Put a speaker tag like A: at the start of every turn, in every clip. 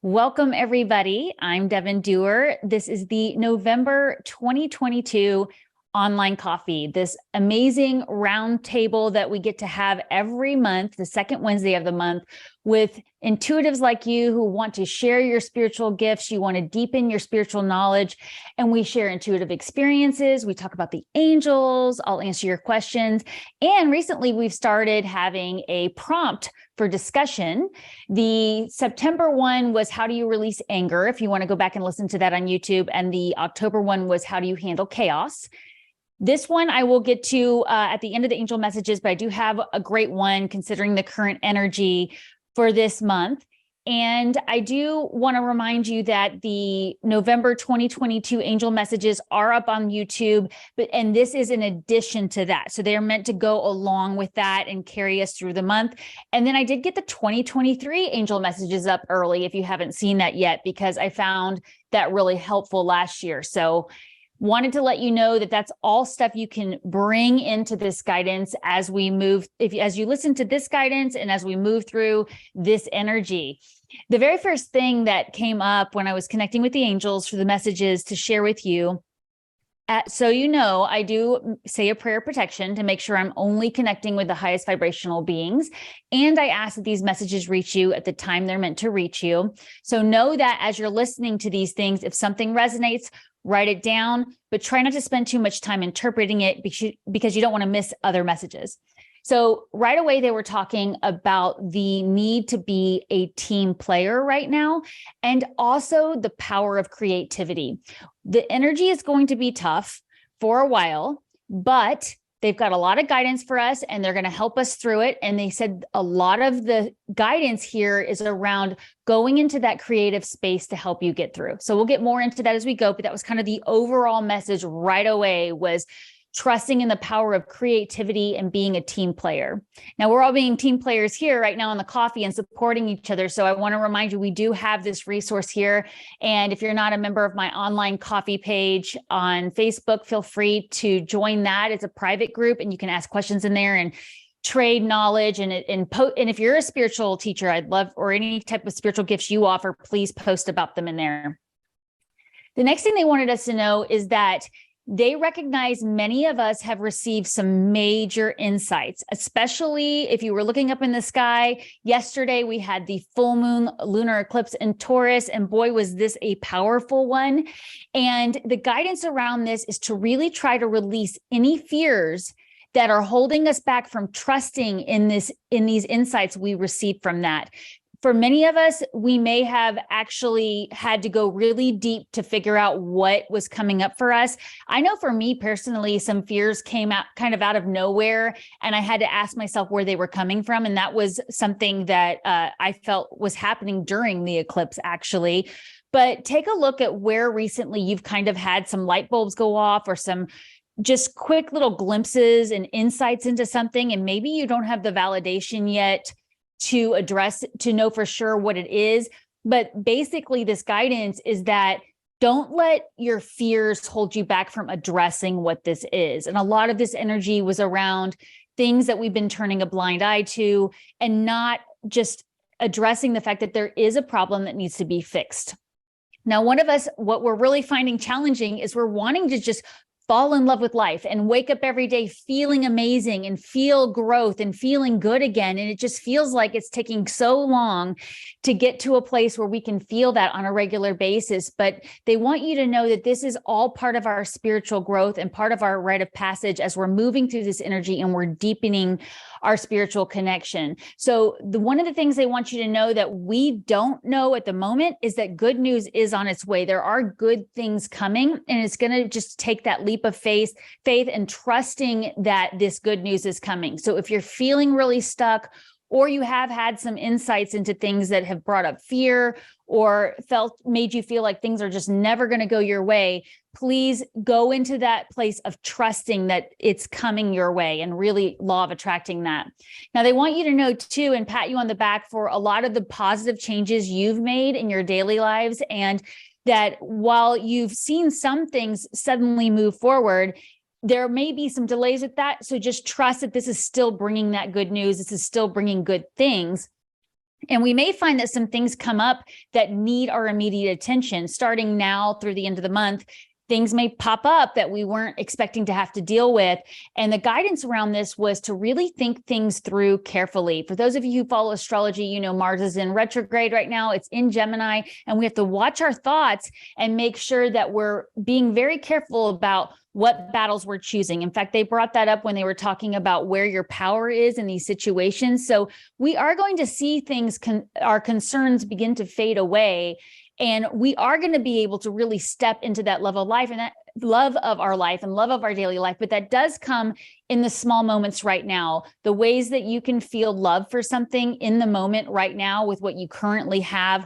A: Welcome, everybody. I'm Devon. This is the November 2022 online coffee, this amazing round table that we get to have every month, the second Wednesday of the month, with intuitives like you who want to share your spiritual gifts. You want to deepen your spiritual knowledge, and we share intuitive experiences. We talk about the angels. I'll answer your questions. And recently we've started having a prompt for discussion. The September one was how do you release anger? If you want to go back and listen to that on YouTube. And the October one was how do you handle chaos? This one I will get to at the end of the angel messages, but I do have a great one considering the current energy for this month. And I do want to remind you that the November 2022 angel messages are up on YouTube, and this is in addition to that. So they're meant to go along with that and carry us through the month. And then I did get the 2023 angel messages up early if you haven't seen that yet, because I found that really helpful last year. So wanted to let you know that that's all stuff you can bring into this guidance as we move, as you listen to this guidance and as we move through this energy. The very first thing that came up when I was connecting with the angels for the messages to share with you, so you know, I do say a prayer of protection to make sure I'm only connecting with the highest vibrational beings. And I ask that these messages reach you at the time they're meant to reach you. So know that as you're listening to these things, if something resonates, write it down, but try not to spend too much time interpreting it because you don't want to miss other messages. So right away, they were talking about the need to be a team player right now, and also the power of creativity. The energy is going to be tough for a while, but they've got a lot of guidance for us and they're going to help us through it. And they said a lot of the guidance here is around going into that creative space to help you get through. So we'll get more into that as we go, but that was kind of the overall message right away, was trusting in the power of creativity and being a team player. Now, we're all being team players here right now on the coffee and supporting each other. So I want to remind you, we do have this resource here. And if you're not a member of my online coffee page on Facebook, feel free to join that. It's a private group and you can ask questions in there and trade knowledge. And if you're a spiritual teacher, I'd love, or any type of spiritual gifts you offer, please post about them in there. The next thing they wanted us to know is that they recognize many of us have received some major insights, especially if you were looking up in the sky. Yesterday, we had the full moon lunar eclipse in Taurus, and boy, was this a powerful one. And the guidance around this is to really try to release any fears that are holding us back from trusting in these insights we received from that. For many of us, we may have actually had to go really deep to figure out what was coming up for us. I know for me personally, some fears came out kind of out of nowhere, and I had to ask myself where they were coming from. And that was something that I felt was happening during the eclipse, actually. But take a look at where recently you've kind of had some light bulbs go off, or some just quick little glimpses and insights into something. And maybe you don't have the validation yet to address, to know for sure what it is. But basically, this guidance is that don't let your fears hold you back from addressing what this is. And a lot of this energy was around things that we've been turning a blind eye to, and not just addressing the fact that there is a problem that needs to be fixed. Now, one of us, what we're really finding challenging is we're wanting to just fall in love with life and wake up every day feeling amazing and feel growth and feeling good again. And it just feels like it's taking so long to get to a place where we can feel that on a regular basis. But they want you to know that this is all part of our spiritual growth and part of our rite of passage as we're moving through this energy and we're deepening our spiritual connection. So one of the things they want you to know that we don't know at the moment is that good news is on its way. There are good things coming, and it's going to just take that leap of faith and trusting that this good news is coming. So if you're feeling really stuck, or you have had some insights into things that have brought up fear or made you feel like things are just never going to go your way, please go into that place of trusting that it's coming your way, and really law of attracting that. Now, they want you to know too, and pat you on the back for a lot of the positive changes you've made in your daily lives, and that while you've seen some things suddenly move forward, there may be some delays with that. So just trust that this is still bringing that good news. This is still bringing good things. And we may find that some things come up that need our immediate attention starting now through the end of the month. Things may pop up that we weren't expecting to have to deal with. And the guidance around this was to really think things through carefully. For those of you who follow astrology, you know Mars is in retrograde right now. It's in Gemini, and we have to watch our thoughts and make sure that we're being very careful about what battles we're choosing. In fact, they brought that up when they were talking about where your power is in these situations. So we are going to see things, our concerns begin to fade away. And we are going to be able to really step into that love of life and that love of our life and love of our daily life. But that does come in the small moments right now, the ways that you can feel love for something in the moment right now with what you currently have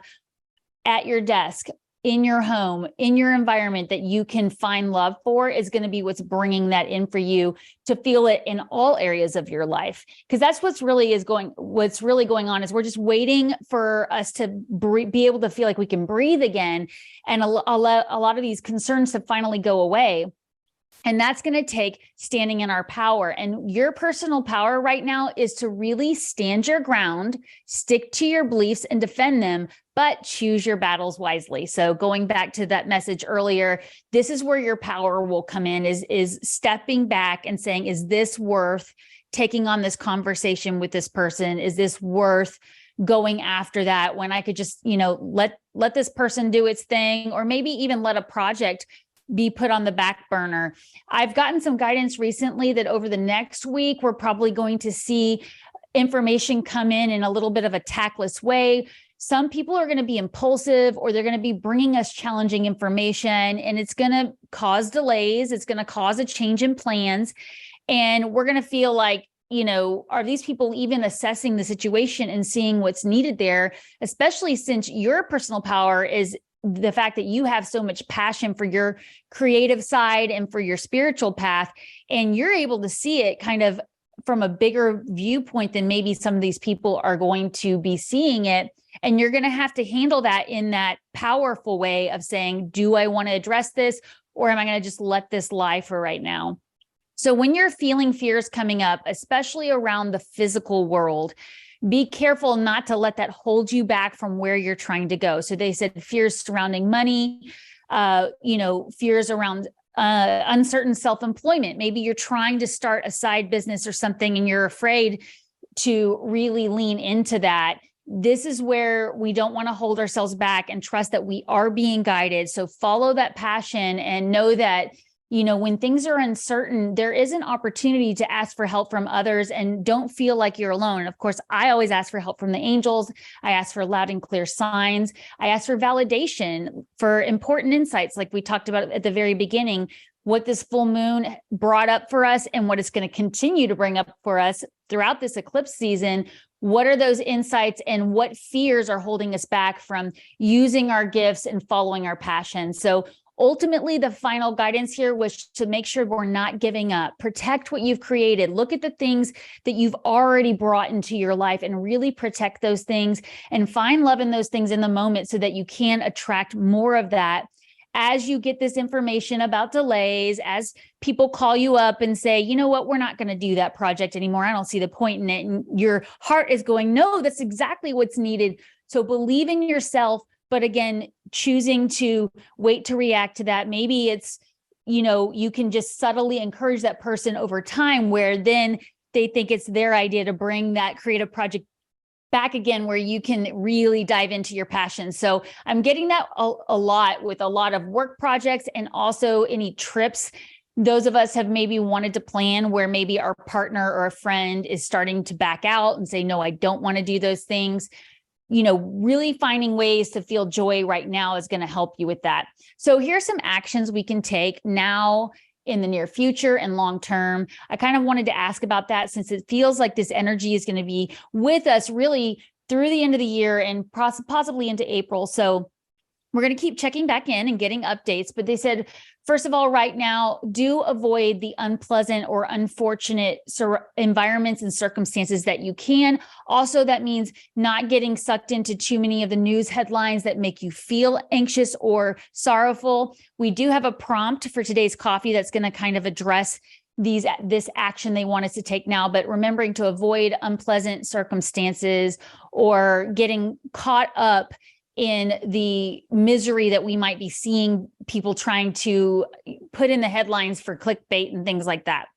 A: at your desk, in your home, in your environment that you can find love for is going to be what's bringing that in for you to feel it in all areas of your life. Because that's what's really going on is we're just waiting for us to be able to feel like we can breathe again. And a lot of these concerns to finally go away. And that's going to take standing in our power. And your personal power right now is to really stand your ground, stick to your beliefs and defend them, but choose your battles wisely. So going back to that message earlier, this is where your power will come in, is stepping back and saying, is this worth taking on this conversation with this person? Is this worth going after that when I could just, let this person do its thing, or maybe even let a project be put on the back burner. I've gotten some guidance recently that over the next week, we're probably going to see information come in a little bit of a tactless way. Some people are going to be impulsive, or they're going to be bringing us challenging information, and it's going to cause delays. It's going to cause a change in plans. And we're going to feel like, are these people even assessing the situation and seeing what's needed there, especially since your personal power is the fact that you have so much passion for your creative side and for your spiritual path, and you're able to see it kind of from a bigger viewpoint than maybe some of these people are going to be seeing it. And you're going to have to handle that in that powerful way of saying, do I want to address this, or am I going to just let this lie for right now? So when you're feeling fears coming up, especially around the physical world, be careful not to let that hold you back from where you're trying to go. So they said fears surrounding money, fears around uncertain self-employment. Maybe you're trying to start a side business or something and you're afraid to really lean into that. This is where we don't want to hold ourselves back and trust that we are being guided. So follow that passion and know that when things are uncertain, there is an opportunity to ask for help from others, and don't feel like you're alone. And of course, I always ask for help from the angels. I ask for loud and clear signs. I ask for validation, for important insights, like we talked about at the very beginning, what this full moon brought up for us and what it's going to continue to bring up for us throughout this eclipse season. What are those insights, and what fears are holding us back from using our gifts and following our passion? So ultimately, the final guidance here was to make sure we're not giving up. Protect what you've created. Look at the things that you've already brought into your life and really protect those things, and find love in those things in the moment so that you can attract more of that. As you get this information about delays, as people call you up and say, you know what, we're not going to do that project anymore. I don't see the point in it. And your heart is going, no, that's exactly what's needed. So believe in yourself. But again, choosing to wait to react to that. Maybe it's, you can just subtly encourage that person over time, where then they think it's their idea to bring that creative project back again, where you can really dive into your passion. So I'm getting that a lot with a lot of work projects, and also any trips those of us have maybe wanted to plan, where maybe our partner or a friend is starting to back out and say, no, I don't want to do those things. Really finding ways to feel joy right now is going to help you with that. So here's some actions we can take now, in the near future and long term. I kind of wanted to ask about that, since it feels like this energy is going to be with us really through the end of the year and possibly into April. So we're going to keep checking back in and getting updates. But they said, first of all, right now, do avoid the unpleasant or unfortunate environments and circumstances that you can. Also, that means not getting sucked into too many of the news headlines that make you feel anxious or sorrowful. We do have a prompt for today's coffee that's going to kind of address this action they want us to take now, but remembering to avoid unpleasant circumstances or getting caught up in the misery that we might be seeing people trying to put in the headlines for clickbait and things like that.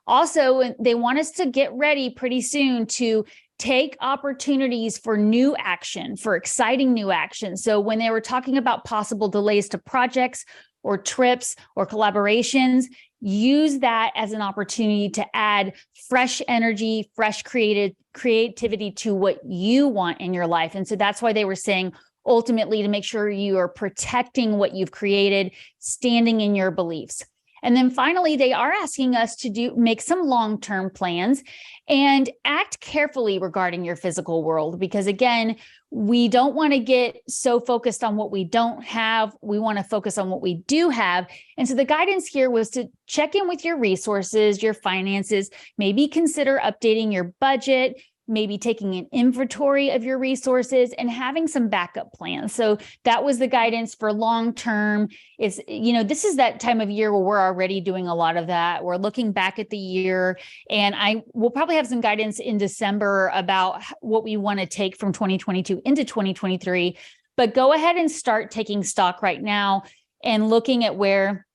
A: Also, they want us to get ready pretty soon to take opportunities for new action, for exciting new action. So when they were talking about possible delays to projects or trips or collaborations, use that as an opportunity to add fresh energy, fresh creativity to what you want in your life. And so that's why they were saying, ultimately, to make sure you are protecting what you've created, standing in your beliefs. And then finally, they are asking us to make some long-term plans and act carefully regarding your physical world, because again, we don't want to get so focused on what we don't have. We want to focus on what we do have. And so the guidance here was to check in with your resources, your finances, maybe consider updating your budget, maybe taking an inventory of your resources and having some backup plans. So that was the guidance for long-term. Is, this is that time of year where we're already doing a lot of that. We're looking back at the year, and I will probably have some guidance in December about what we want to take from 2022 into 2023, but go ahead and start taking stock right now and looking at where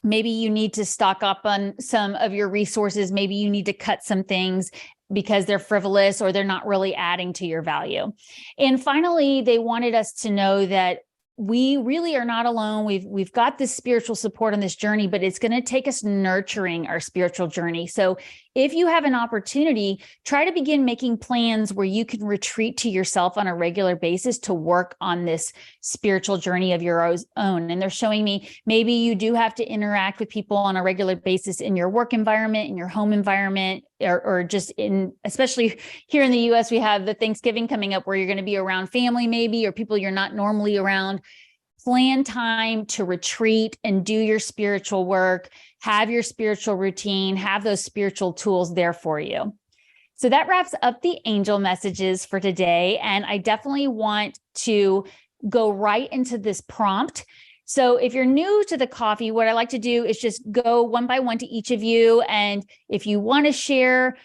A: maybe you need to stock up on some of your resources. Maybe you need to cut some things because they're frivolous or they're not really adding to your value. And finally, they wanted us to know that we really are not alone. We've got this spiritual support on this journey, but it's going to take us nurturing our spiritual journey. So if you have an opportunity, try to begin making plans where you can retreat to yourself on a regular basis to work on this spiritual journey of your own. And they're showing me maybe you do have to interact with people on a regular basis in your work environment, in your home environment, or just especially here in the US, we have the Thanksgiving coming up where you're going to be around family maybe, or people you're not normally around. Plan time to retreat and do your spiritual work, have your spiritual routine, have those spiritual tools there for you. So that wraps up the angel messages for today. And I definitely want to go right into this prompt. So if you're new to the coffee, what I like to do is just go one by one to each of you. And if you want to share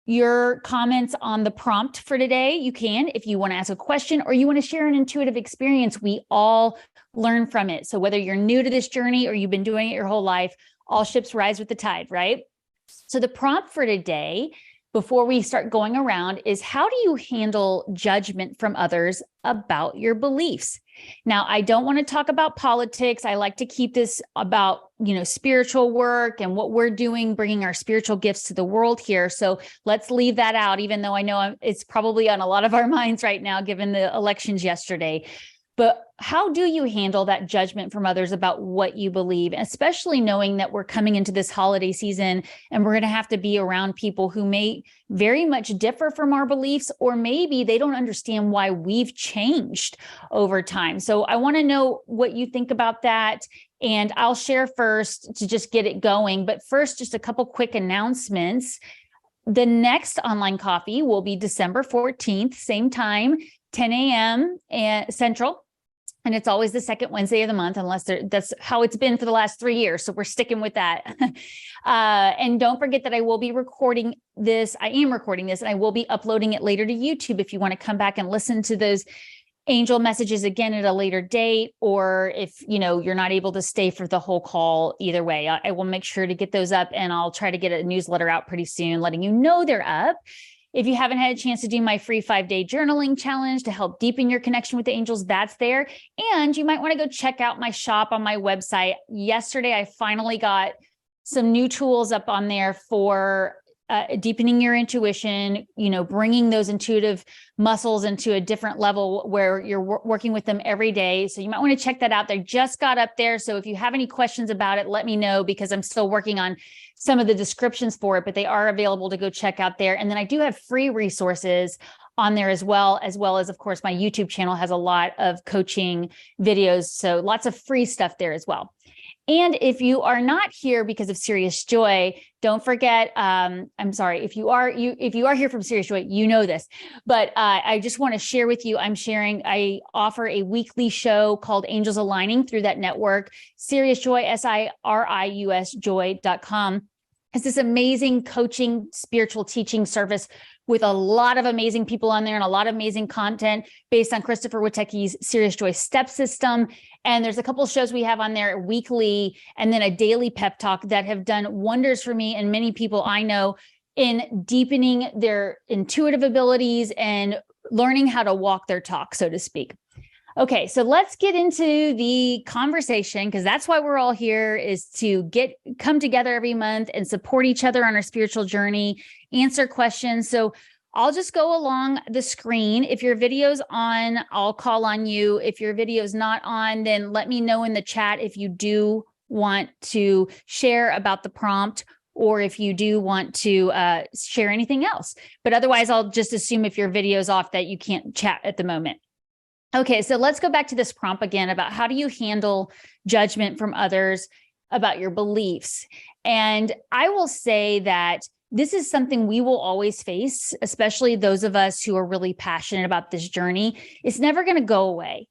A: your comments on the prompt for today, you can. If you want to ask a question or you want to share an intuitive experience, we all learn from it. So whether you're new to this journey or you've been doing it your whole life, all ships rise with the tide, right? So the prompt for today, before we start going around, is how do you handle judgment from others about your beliefs? Now, I don't want to talk about politics. I like to keep this about, spiritual work and what we're doing, bringing our spiritual gifts to the world here. So let's leave that out, even though I know it's probably on a lot of our minds right now, given the elections yesterday. But how do you handle that judgment from others about what you believe, especially knowing that we're coming into this holiday season and we're going to have to be around people who may very much differ from our beliefs, or maybe they don't understand why we've changed over time. So I want to know what you think about that. And I'll share first to just get it going. But first, just a couple quick announcements. The next online coffee will be December 14th, same time, 10 a.m. Central. And it's always the second Wednesday of the month, that's how it's been for the last 3 years. So we're sticking with that. And don't forget that I will be recording this. I am recording this and I will be uploading it later to YouTube if you want to come back and listen to those angel messages again at a later date, or if you're not able to stay for the whole call. Either way, I will make sure to get those up, and I'll try to get a newsletter out pretty soon letting you know they're up. If you haven't had a chance to do my free 5-day journaling challenge to help deepen your connection with the angels, that's there. And you might want to go check out my shop on my website. Yesterday, I finally got some new tools up on there for deepening your intuition, bringing those intuitive muscles into a different level where you're working with them every day. So you might want to check that out. They just got up there. So if you have any questions about it, let me know, because I'm still working on some of the descriptions for it, but they are available to go check out there. And then I do have free resources on there as well as, of course, my YouTube channel has a lot of coaching videos. So lots of free stuff there as well. And if you are not here because of Serious Joy, don't forget, I'm sorry, if you are here from Serious Joy, you know this, but I just want to share with you, I offer a weekly show called Angels Aligning through that network, Serious Joy, SIRIUS joy.com. has this amazing coaching, spiritual teaching service with a lot of amazing people on there and a lot of amazing content based on Christopher Witecki's Serious Joy Step System. And there's a couple of shows we have on there weekly and then a daily pep talk that have done wonders for me and many people I know in deepening their intuitive abilities and learning how to walk their talk, so to speak. Okay, so let's get into the conversation, because that's why we're all here, is to come together every month and support each other on our spiritual journey, answer questions. So I'll just go along the screen. If your video's on, I'll call on you. If your video's not on, then let me know in the chat if you do want to share about the prompt or if you do want to share anything else. But otherwise, I'll just assume if your video's off that you can't chat at the moment. Okay, so let's go back to this prompt again about how do you handle judgment from others about your beliefs. And I will say that this is something we will always face, especially those of us who are really passionate about this journey. It's never going to go away,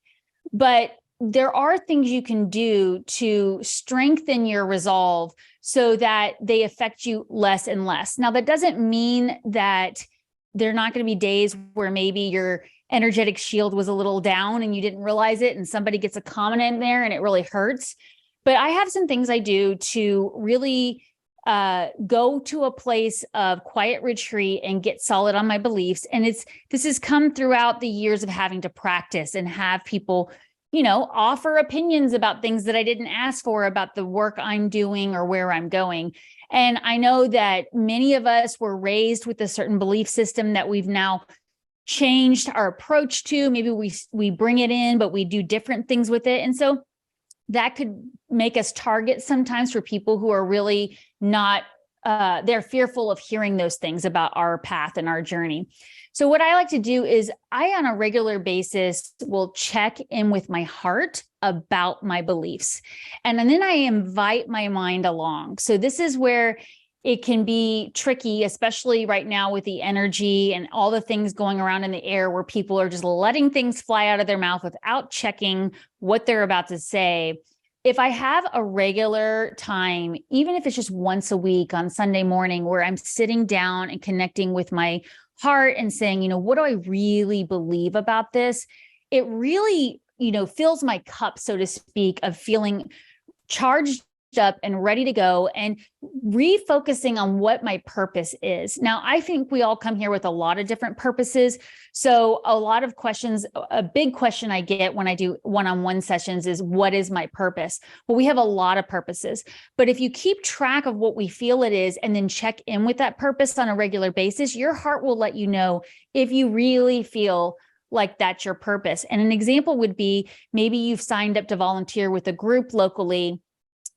A: but there are things you can do to strengthen your resolve so that they affect you less and less. Now, that doesn't mean that there are not going to be days where maybe your energetic shield was a little down and you didn't realize it and somebody gets a comment in there and it really hurts. But I have some things I do to really go to a place of quiet retreat and get solid on my beliefs. And this has come throughout the years of having to practice and have people, offer opinions about things that I didn't ask for about the work I'm doing or where I'm going. And I know that many of us were raised with a certain belief system that we've now changed our approach to. Maybe we bring it in, but we do different things with it. And so that could make us targets sometimes for people who are really not, they're fearful of hearing those things about our path and our journey. So what I like to do is I, on a regular basis, will check in with my heart about my beliefs. And then I invite my mind along. So this is where it can be tricky, especially right now with the energy and all the things going around in the air where people are just letting things fly out of their mouth without checking what they're about to say. If I have a regular time, even if it's just once a week on Sunday morning, where I'm sitting down and connecting with my heart and saying, what do I really believe about this? It really, fills my cup, so to speak, of feeling charged up and ready to go and refocusing on what my purpose is. Now, I think we all come here with a lot of different purposes. So a lot of questions, a big question I get when I do one-on-one sessions is, what is my purpose? Well, we have a lot of purposes, but if you keep track of what we feel it is and then check in with that purpose on a regular basis, your heart will let you know if you really feel like that's your purpose. And an example would be, maybe you've signed up to volunteer with a group locally,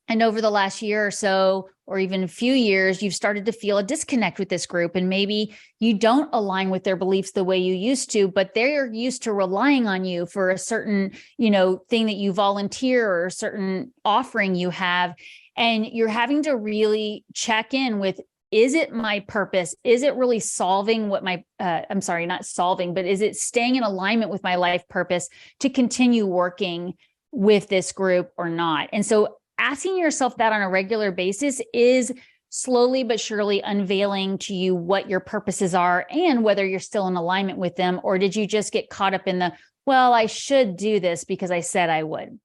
A: and over the last year or so, or even a few years, you've started to feel a disconnect with this group. And maybe you don't align with their beliefs the way you used to, but they're used to relying on you for a certain, thing that you volunteer or a certain offering you have. And you're having to really check in with, is it my purpose? Is it really solving what not solving, but is it staying in alignment with my life purpose to continue working with this group or not? And so asking yourself that on a regular basis is slowly but surely unveiling to you what your purposes are and whether you're still in alignment with them, or did you just get caught up in I should do this because I said I would.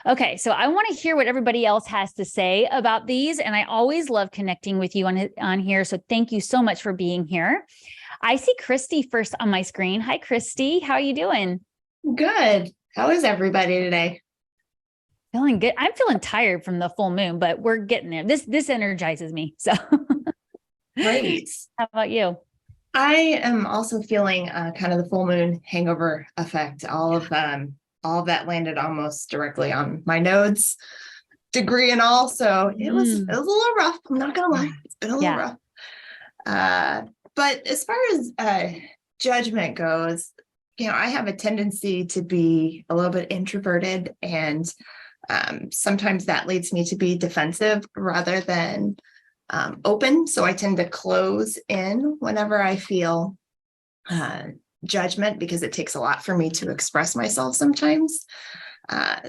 A: Okay, so I want to hear what everybody else has to say about these, and I always love connecting with you on here, so thank you so much for being here. I see Christy first on my screen. Hi, Christy. How are you doing?
B: Good. How is everybody today?
A: Feeling good. I'm feeling tired from the full moon, but we're getting there. This energizes me. So
B: Great.
A: How about you?
B: I am also feeling kind of the full moon hangover effect. All of that landed almost directly on my nodes, degree and all. So it was a little rough. I'm not gonna lie. It's been a little rough. But as far as judgment goes, I have a tendency to be a little bit introverted, and sometimes that leads me to be defensive rather than open. So I tend to close in whenever I feel judgment, because it takes a lot for me to express myself sometimes.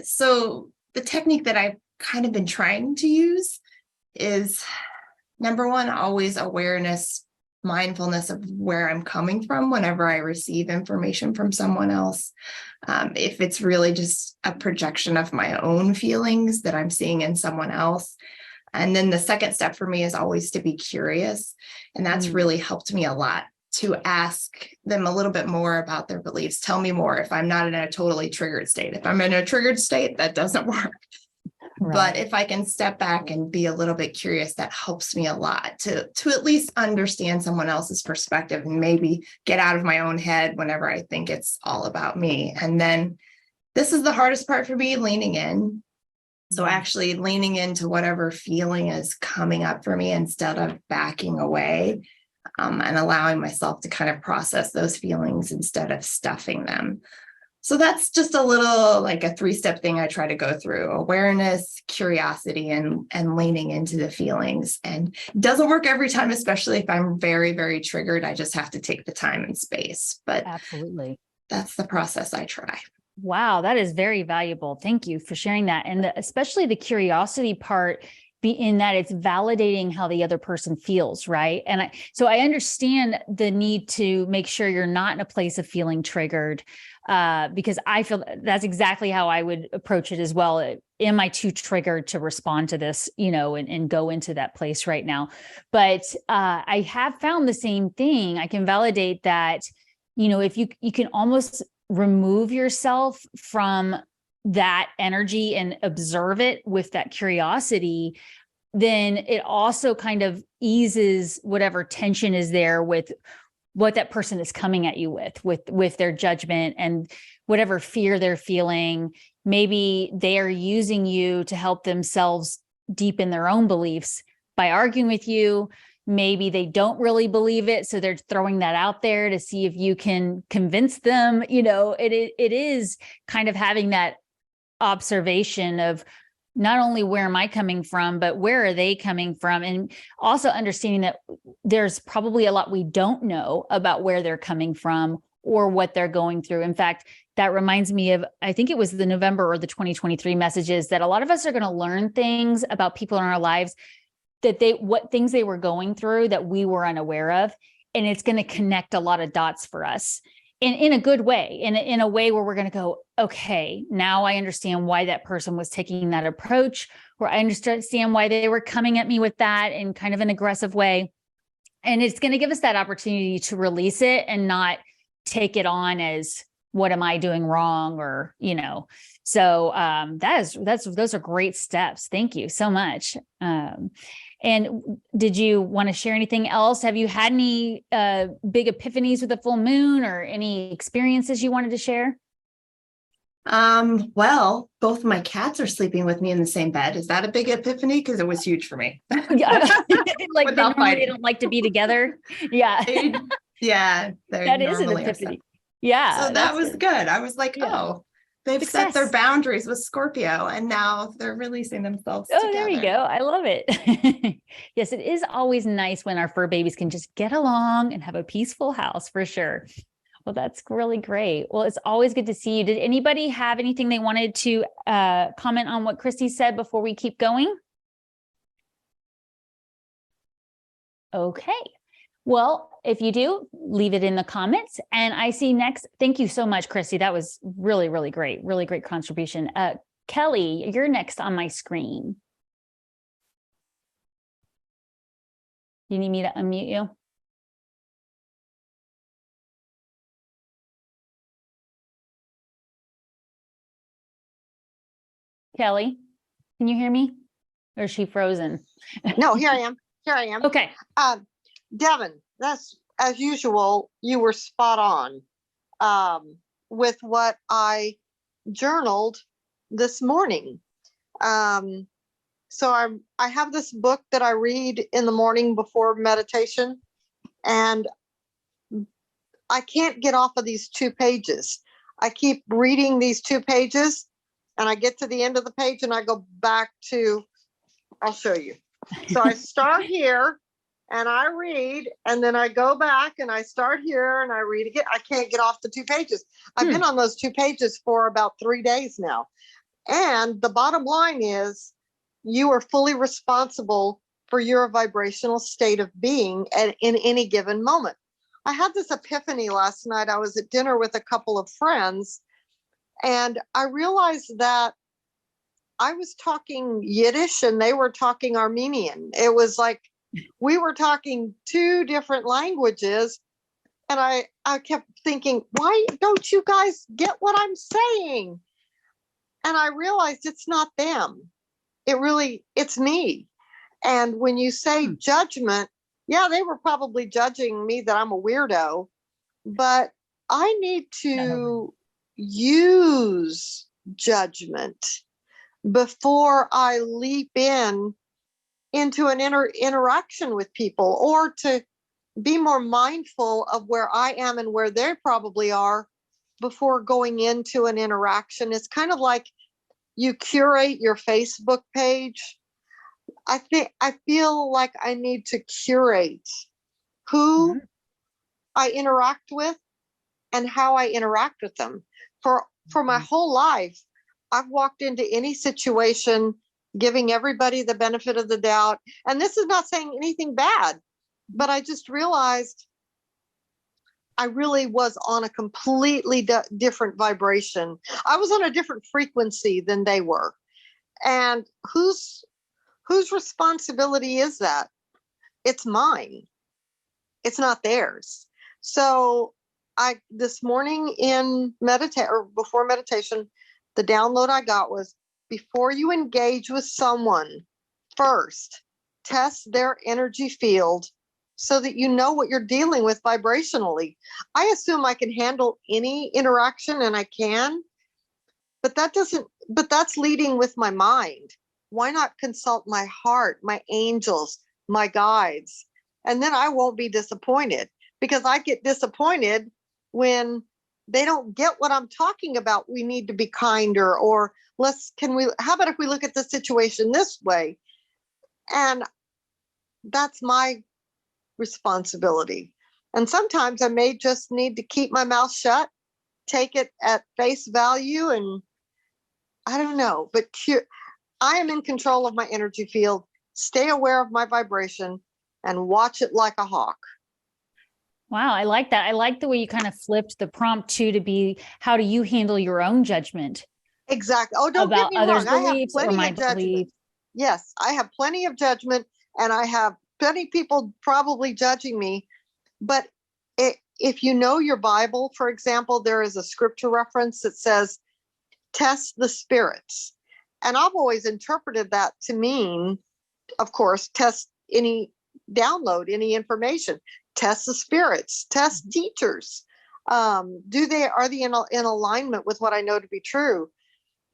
B: So the technique that I've kind of been trying to use is Number one, always awareness, mindfulness of where I'm coming from whenever I receive information from someone else. If it's really just a projection of my own feelings that I'm seeing in someone else. And then the second step for me is always to be curious. And that's really helped me a lot, to ask them a little bit more about their beliefs. Tell me more if I'm not in a totally triggered state. If I'm in a triggered state, that doesn't work. Right. But if I can step back and be a little bit curious, that helps me a lot to at least understand someone else's perspective and maybe get out of my own head whenever I think it's all about me. And then this is the hardest part for me, leaning in. So actually leaning into whatever feeling is coming up for me instead of backing away, and allowing myself to kind of process those feelings instead of stuffing them. So that's just a little like a 3-step thing I try to go through: awareness, curiosity, and leaning into the feelings. And it doesn't work every time, especially if I'm very, very triggered. I just have to take the time and space. But
A: absolutely,
B: that's the process I try.
A: Wow, that is very valuable. Thank you for sharing that. And especially the curiosity part, in that it's validating how the other person feels, right? And so I understand the need to make sure you're not in a place of feeling triggered, because I feel that's exactly how I would approach it as well. Am I too triggered to respond to this, and go into that place right now? But I have found the same thing. I can validate that, if you can almost remove yourself from that energy and observe it with that curiosity, then it also kind of eases whatever tension is there with what that person is coming at you with their judgment and whatever fear they're feeling. Maybe they are using you to help themselves deepen their own beliefs by arguing with you. Maybe they don't really believe it, so they're throwing that out there to see if you can convince them. It is kind of having that observation of not only where am I coming from, but where are they coming from? And also understanding that there's probably a lot we don't know about where they're coming from or what they're going through. In fact, that reminds me of, I think it was the November or the 2023 messages, that a lot of us are going to learn things about people in our lives what things they were going through that we were unaware of. And it's going to connect a lot of dots for us in a good way, in a way where we're going to go, okay, now I understand why that person was taking that approach, or I understand why they were coming at me with that in kind of an aggressive way. And it's going to give us that opportunity to release it and not take it on as, what am I doing wrong? Or, so those are great steps. Thank you so much. And did you want to share anything else? Have you had any big epiphanies with the full moon, or any experiences you wanted to share?
B: Well, both my cats are sleeping with me in the same bed. Is that a big epiphany? Because it was huge for me.
A: Yeah. Like they don't like to be together. Yeah.
B: That
A: is an epiphany. Yeah.
B: So that was good. I was like, they've set their boundaries with Scorpio, and now they're releasing themselves together.
A: There you go. I love it. Yes, it is always nice when our fur babies can just get along and have a peaceful house, for sure. Well, that's really great. Well, it's always good to see you. Did anybody have anything they wanted to comment on what Christy said before we keep going? Okay. Well, if you do, leave it in the comments. And I see next. Thank you so much, Christy. That was really, really great. Really great contribution. Kelly, you're next on my screen. You need me to unmute you? Kelly, can you hear me? Or is she frozen?
C: No, here I am.
A: Okay.
C: Devon, that's, as usual, you were spot on with what I journaled this morning. So I have this book that I read in the morning before meditation, and I can't get off of these 2 pages. I keep reading these 2 pages, and I get to the end of the page and I go back to, I'll show you. So I start here and I read, and then I go back and I start here and I read again. I can't get off the 2 pages. I've been on those 2 pages for about 3 days now. And the bottom line is, you are fully responsible for your vibrational state of being in any given moment. I had this epiphany last night. I was at dinner with a couple of friends, and I realized that I was talking Yiddish and they were talking Armenian. It was like we were talking two different languages. And I kept thinking, why don't you guys get what I'm saying? And I realized it's not them. It's me. And when you say judgment, yeah, they were probably judging me that I'm a weirdo, but I need to use judgment before I leap into an interaction with people, or to be more mindful of where I am and where they probably are before going into an interaction. It's kind of like you curate your Facebook page. I feel like I need to curate who I interact with and how I interact with them. For my whole life, I've walked into any situation giving everybody the benefit of the doubt. And this is not saying anything bad, but I just realized I really was on a completely different vibration. I was on a different frequency than they were. And whose responsibility is that? It's mine. It's not theirs. So this morning before meditation, the download I got was, before you engage with someone, first test their energy field so that you know what you're dealing with vibrationally. I assume I can handle any interaction, and I can, but that's leading with my mind. Why not consult my heart, my angels, my guides? And then I won't be disappointed, because I get disappointed when they don't get what I'm talking about. We need to be kinder, or how about if we look at the situation this way? And that's my responsibility. And sometimes I may just need to keep my mouth shut, take it at face value, and I don't know, but I am in control of my energy field. Stay aware of my vibration and watch it like a hawk.
A: Wow, I like that. I like the way you kind of flipped the prompt to be, how do you handle your own judgment?
C: Exactly. Oh, don't get me wrong. I have plenty of judgment. Yes, I have plenty of judgment, and I have plenty of people probably judging me. But if you know your Bible, for example, there is a scripture reference that says, test the spirits. And I've always interpreted that to mean, of course, test any information, test the spirits, test teachers. Are they in alignment with what I know to be true?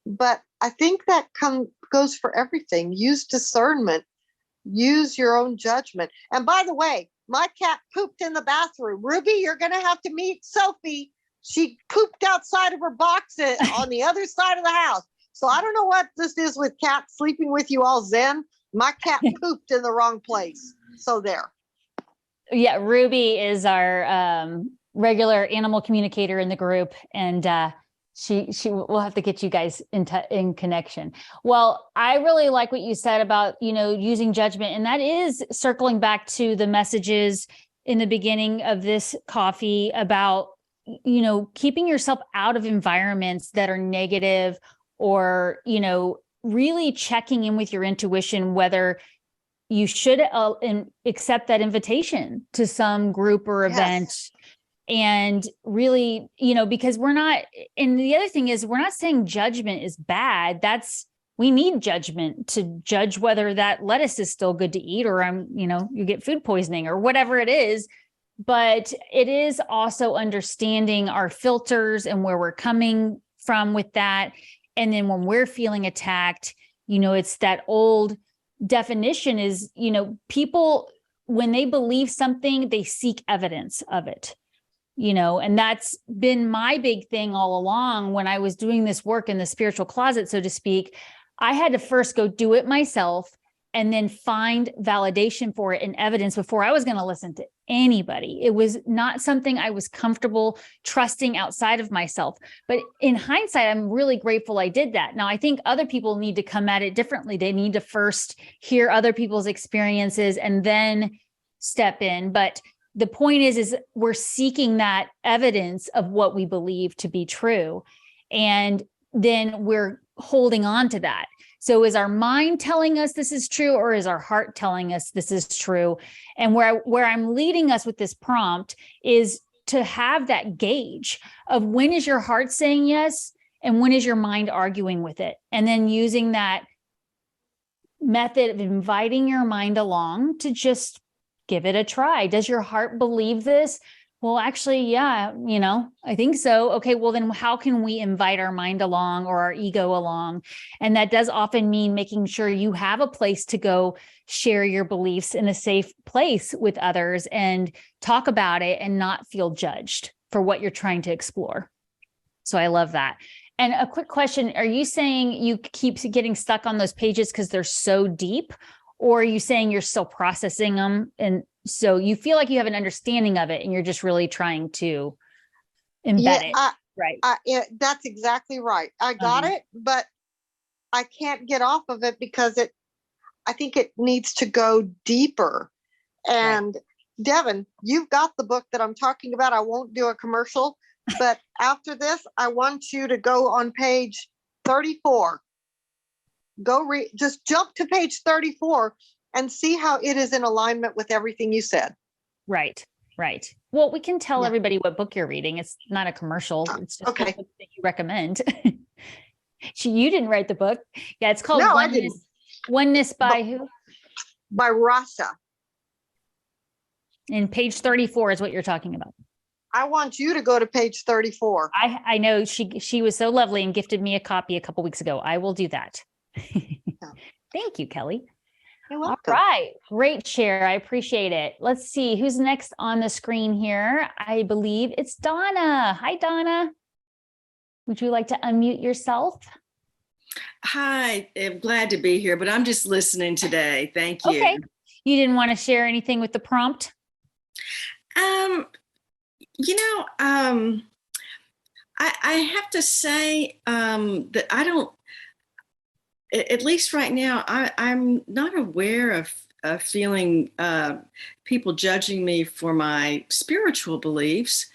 C: But I think that goes for everything. Use discernment, use your own judgment. And by the way, my cat pooped in the bathroom. Ruby, you're going to have to meet Sophie. She pooped outside of her box on the other side of the house. So I don't know what this is with cats sleeping with you all zen. My cat pooped in the wrong place. So there.
A: Yeah, Ruby is our regular animal communicator in the group, and she will have to get you guys in connection. Well, I really like what you said about, using judgment, and that is circling back to the messages in the beginning of this coffee about, keeping yourself out of environments that are negative, or, really checking in with your intuition, whether you should accept that invitation to some group or event. Yes. And really, because we're not, and the other thing is, we're not saying judgment is bad. We need judgment to judge whether that lettuce is still good to eat, or you get food poisoning or whatever it is. But it is also understanding our filters and where we're coming from with that. And then when we're feeling attacked, it's that old definition is, people, when they believe something, they seek evidence of it. And that's been my big thing all along. When I was doing this work in the spiritual closet, so to speak, I had to first go do it myself and then find validation for it and evidence before I was going to listen to anybody. It was not something I was comfortable trusting outside of myself. But in hindsight, I'm really grateful I did that. Now, I think other people need to come at it differently. They need to first hear other people's experiences and then step in. But the point is we're seeking that evidence of what we believe to be true. And then we're holding on to that. So is our mind telling us this is true, or is our heart telling us this is true? And where I'm leading us with this prompt is to have that gauge of when is your heart saying yes and when is your mind arguing with it? And then using that method of inviting your mind along to just give it a try. Does your heart believe this? Well, actually, yeah, I think so. Okay, well, then how can we invite our mind along or our ego along? And that does often mean making sure you have a place to go share your beliefs in a safe place with others and talk about it and not feel judged for what you're trying to explore. So I love that. And a quick question, are you saying you keep getting stuck on those pages because they're so deep? Or are you saying you're still processing them? And so you feel like you have an understanding of it and you're just really trying to embed it. Right.
C: That's exactly right. I got it, but I can't get off of it because I think it needs to go deeper. And Devon, you've got the book that I'm talking about. I won't do a commercial, but after this, I want you to go on page 34. Go read, just jump to page 34 and see how it is in alignment with everything you said.
A: Right. Well, we can tell everybody what book you're reading. It's not a commercial. It's just
C: okay.
A: a book that you recommend. You didn't write the book. Yeah, it's called
C: I didn't.
A: Oneness by who?
C: By Rasa.
A: And page 34 is what you're talking about.
C: I want you to go to page 34.
A: I know she was so lovely and gifted me a copy a couple weeks ago. I will do that. Thank you, Kelly.
C: You're welcome.
A: All right. Great share. I appreciate it. Let's see who's next on the screen here. I believe it's Donna. Hi, Donna. Would you like to unmute yourself?
D: Hi, I'm glad to be here, but I'm just listening today. Thank you.
A: Okay. You didn't want to share anything with the prompt?
D: I have to say that I don't, at least right now, I'm not aware of feeling people judging me for my spiritual beliefs.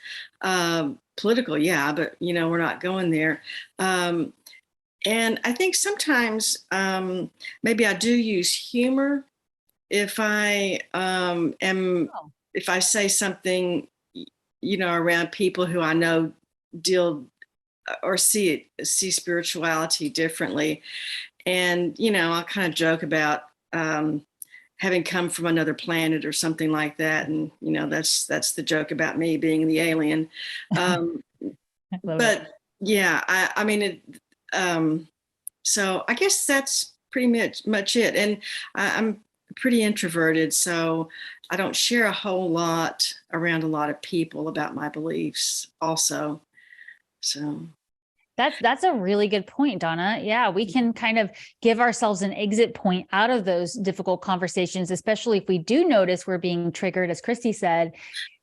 D: Political, yeah, but we're not going there. And I think sometimes maybe I do use humor if I if I say something, around people who I know deal or see spirituality differently. And, I'll kind of joke about having come from another planet or something like that. And, that's the joke about me being the alien. But yeah, I mean, so I guess that's pretty much it. And I'm pretty introverted, so I don't share a whole lot around a lot of people about my beliefs also. So
A: that's a really good point, Donna. Yeah, we can kind of give ourselves an exit point out of those difficult conversations, especially if we do notice we're being triggered, as Christy said,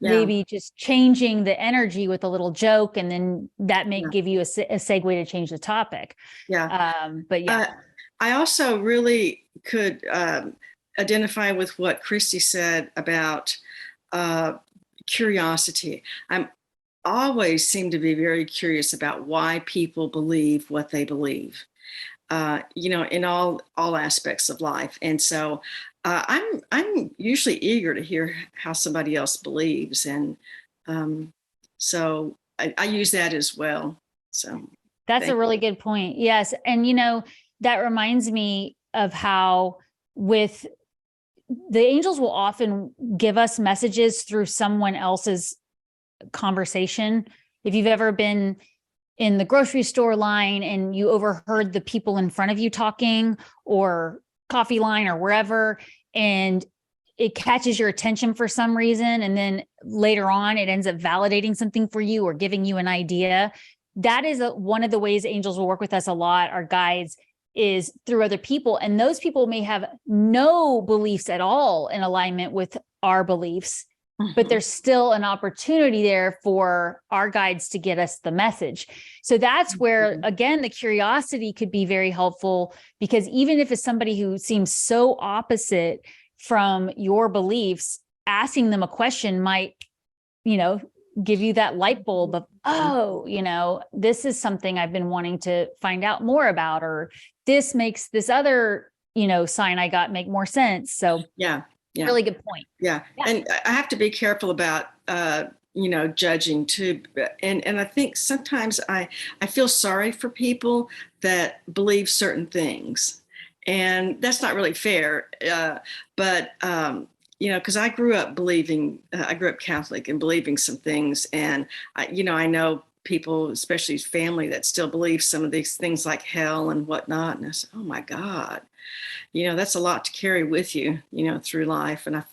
A: maybe just changing the energy with a little joke, and then that may give you a segue to change the topic. But
D: I also really could identify with what Christy said about curiosity. I'm always seem to be very curious about why people believe what they believe, in all aspects of life. And so I'm usually eager to hear how somebody else believes. And so I use that as well. So
A: that's a really good point. Yes. And, that reminds me of how with the angels will often give us messages through someone else's conversation. If you've ever been in the grocery store line and you overheard the people in front of you talking, or coffee line or wherever, and it catches your attention for some reason, and then later on it ends up validating something for you or giving you an idea. That is one of the ways angels will work with us a lot, our guides, is through other people. And those people may have no beliefs at all in alignment with our beliefs, but there's still an opportunity there for our guides to get us the message. So that's where, again, the curiosity could be very helpful, because even if it's somebody who seems so opposite from your beliefs, asking them a question might, give you that light bulb of, oh, this is something I've been wanting to find out more about, or this makes this other, sign I got make more sense. So
D: yeah.
A: Really good point.
D: Yeah. And I have to be careful about, judging too. And I think sometimes I feel sorry for people that believe certain things, and that's not really fair. But because I grew up Catholic and believing some things. And I know people, especially family, that still believe some of these things like hell and whatnot. And I said, oh my God, that's a lot to carry with you, through life. And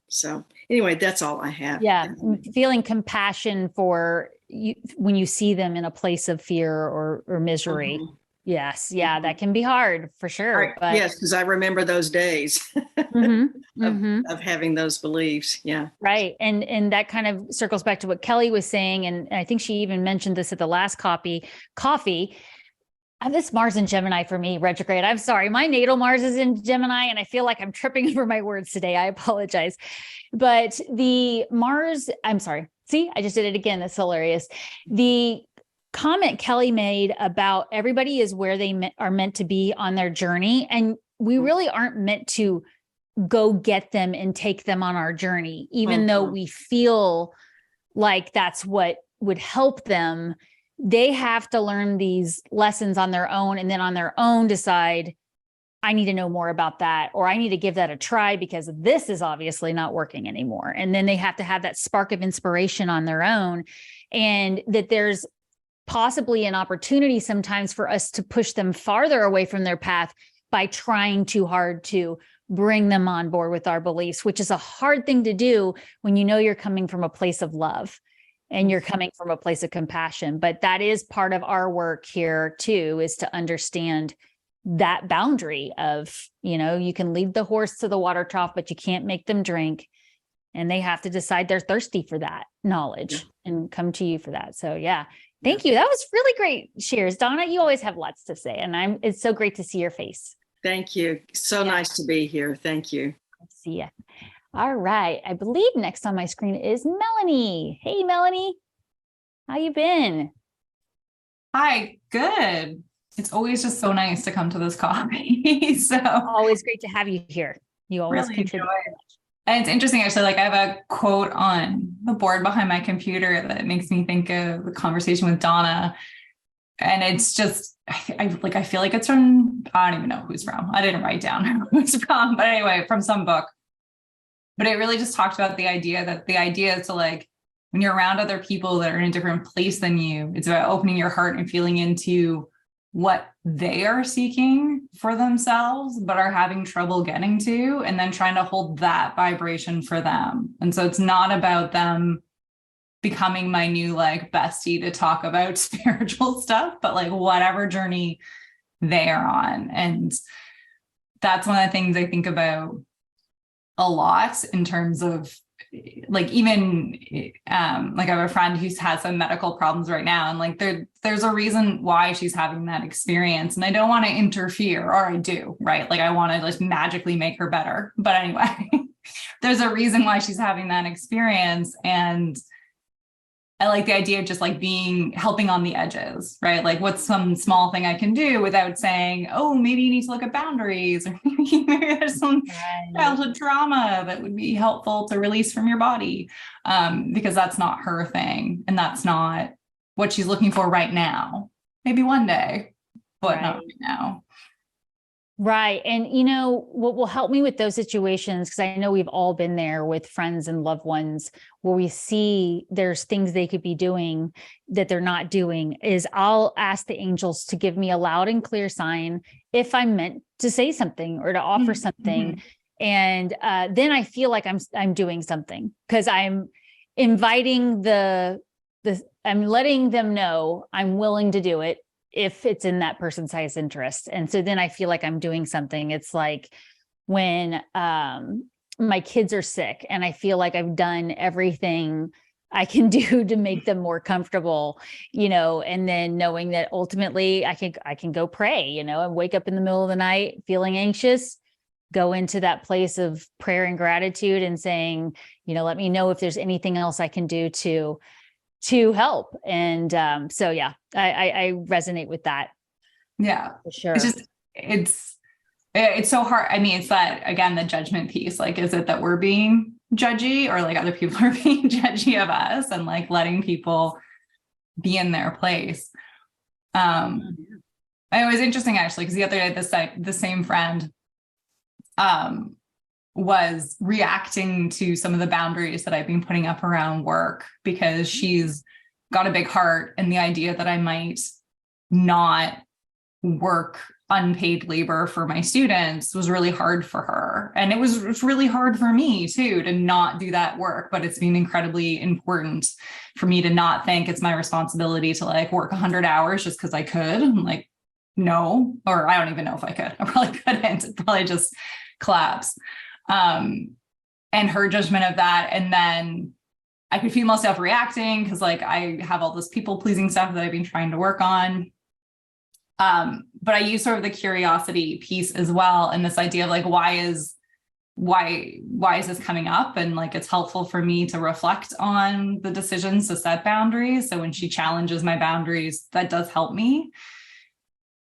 D: so anyway, that's all I have.
A: Yeah. Feeling compassion for you when you see them in a place of fear or misery.
D: Mm-hmm.
A: Yes. Yeah. That can be hard for sure. But
D: yes, because I remember those days of having those beliefs. Yeah.
A: Right. And that kind of circles back to what Kelly was saying. And I think she even mentioned this at the last coffee. This Mars in Gemini for me, retrograde. I'm sorry. My natal Mars is in Gemini, and I feel like I'm tripping over my words today. I apologize. But the Mars, I'm sorry. See, I just did it again. That's hilarious. The comment Kelly made about everybody is where they are meant to be on their journey. And we really aren't meant to go get them and take them on our journey, even though we feel like that's what would help them. They have to learn these lessons on their own, and then on their own decide, I need to know more about that, or I need to give that a try because this is obviously not working anymore. And then they have to have that spark of inspiration on their own, and that there's possibly an opportunity sometimes for us to push them farther away from their path by trying too hard to bring them on board with our beliefs, which is a hard thing to do when you're coming from a place of love. And you're coming from a place of compassion. But that is part of our work here too, is to understand that boundary of, you can lead the horse to the water trough, but you can't make them drink. And they have to decide they're thirsty for that knowledge and come to you for that. So yeah, thank you. That was really great shares. Donna, you always have lots to say, and it's so great to see your face.
D: Thank you. So nice to be here. Thank you.
A: See ya. All right. I believe next on my screen is Melanie. Hey, Melanie. How you been?
E: Hi, good. It's always just so nice to come to this coffee. So
A: always great to have you here. You always
E: really
A: contribute.
E: And it's interesting, actually, like I have a quote on the board behind my computer that makes me think of the conversation with Donna. And it's just, I feel like it's from, I don't even know who's from. I didn't write down who it's from, but anyway, from some book. But it really just talked about the idea is to, like, when you're around other people that are in a different place than you, it's about opening your heart and feeling into what they are seeking for themselves, but are having trouble getting to, and then trying to hold that vibration for them. And so it's not about them becoming my new like bestie to talk about spiritual stuff, but like whatever journey they are on. And that's one of the things I think about a lot in terms of like, even like I have a friend who's had some medical problems right now, and like there's a reason why she's having that experience, and I don't want to interfere, or I do, right? Like I want to just magically make her better. But anyway, there's a reason why she's having that experience. And I like the idea of just like helping on the edges, right? Like what's some small thing I can do without saying, oh, maybe you need to look at boundaries, or maybe there's some childhood trauma that would be helpful to release from your body, because that's not her thing. And that's not what she's looking for right now. Maybe one day, but not right now.
A: Right. And what will help me with those situations, because I know we've all been there with friends and loved ones where we see there's things they could be doing that they're not doing, is I'll ask the angels to give me a loud and clear sign if I'm meant to say something or to offer something. And then I feel like I'm doing something, because I'm inviting I'm letting them know I'm willing to do it if it's in that person's highest interest. And so then I feel like I'm doing something. It's like when my kids are sick and I feel like I've done everything I can do to make them more comfortable, and then knowing that ultimately I can go pray, and wake up in the middle of the night feeling anxious, go into that place of prayer and gratitude and saying, let me know if there's anything else I can do to help. And so, yeah, I resonate with that.
E: Yeah,
A: for sure.
E: It's so hard. I mean, it's that, again, the judgment piece. Like, is it that we're being judgy, or like other people are being judgy of us, and like letting people be in their place? And it was interesting actually, because the other day, the same friend was reacting to some of the boundaries that I've been putting up around work, because she's got a big heart, and the idea that I might not work unpaid labor for my students was really hard for her. And it was really hard for me too, to not do that work, but it's been incredibly important for me to not think it's my responsibility to like work 100 hours just because I could. I'm like, no, or I don't even know if I could. I probably couldn't. It probably just collapse. And her judgment of that. And then I could feel myself reacting because like I have all this people pleasing stuff that I've been trying to work on. But I use sort of the curiosity piece as well. And this idea of like, why is this coming up? And like, it's helpful for me to reflect on the decisions to set boundaries. So when she challenges my boundaries, that does help me.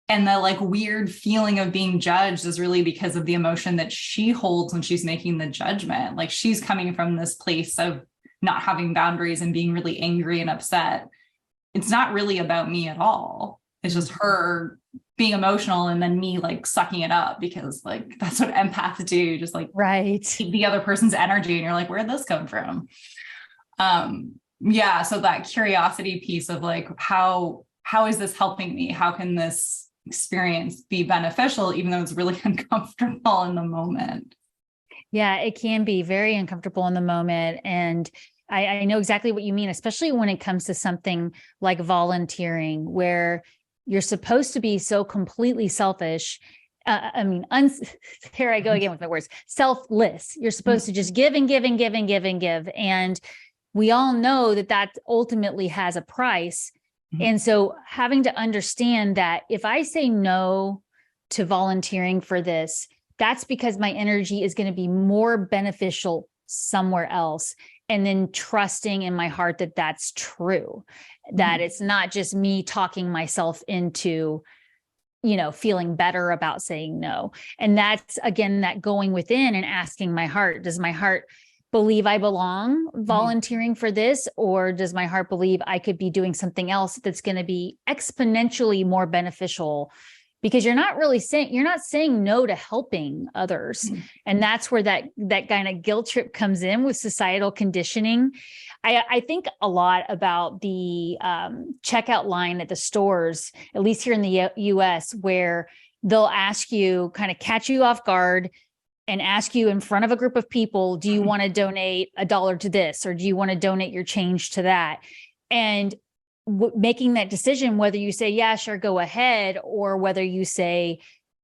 E: And the like weird feeling of being judged is really because of the emotion that she holds when she's making the judgment. Like, she's coming from this place of not having boundaries and being really angry and upset. It's not really about me at all. It's just her being emotional and then me like sucking it up, because like that's what empaths do, just like the other person's energy. And you're like, where'd this come from? Yeah. So that curiosity piece of like, how is this helping me? How can this experience be beneficial, even though it's really uncomfortable in the moment?
A: Yeah, it can be very uncomfortable in the moment. And I know exactly what you mean, especially when it comes to something like volunteering, where you're supposed to be so completely selfish. Here I go again with my words, selfless. You're supposed to just give and give and give and give and give. And we all know that ultimately has a price. And so having to understand that if I say no to volunteering for this, that's because my energy is going to be more beneficial somewhere else. And then trusting in my heart that that's true, that it's not just me talking myself into, feeling better about saying no. And that's, again, that going within and asking my heart, does my heart believe I belong volunteering for this? Or does my heart believe I could be doing something else that's going to be exponentially more beneficial? Because you're not saying no to helping others. And that's where that kind of guilt trip comes in with societal conditioning. I think a lot about the checkout line at the stores, at least here in the US, where they'll ask you, kind of catch you off guard and ask you in front of a group of people, do you want to donate $1 to this? Or do you want to donate your change to that? And making that decision, whether you say, yeah, sure, go ahead, or whether you say,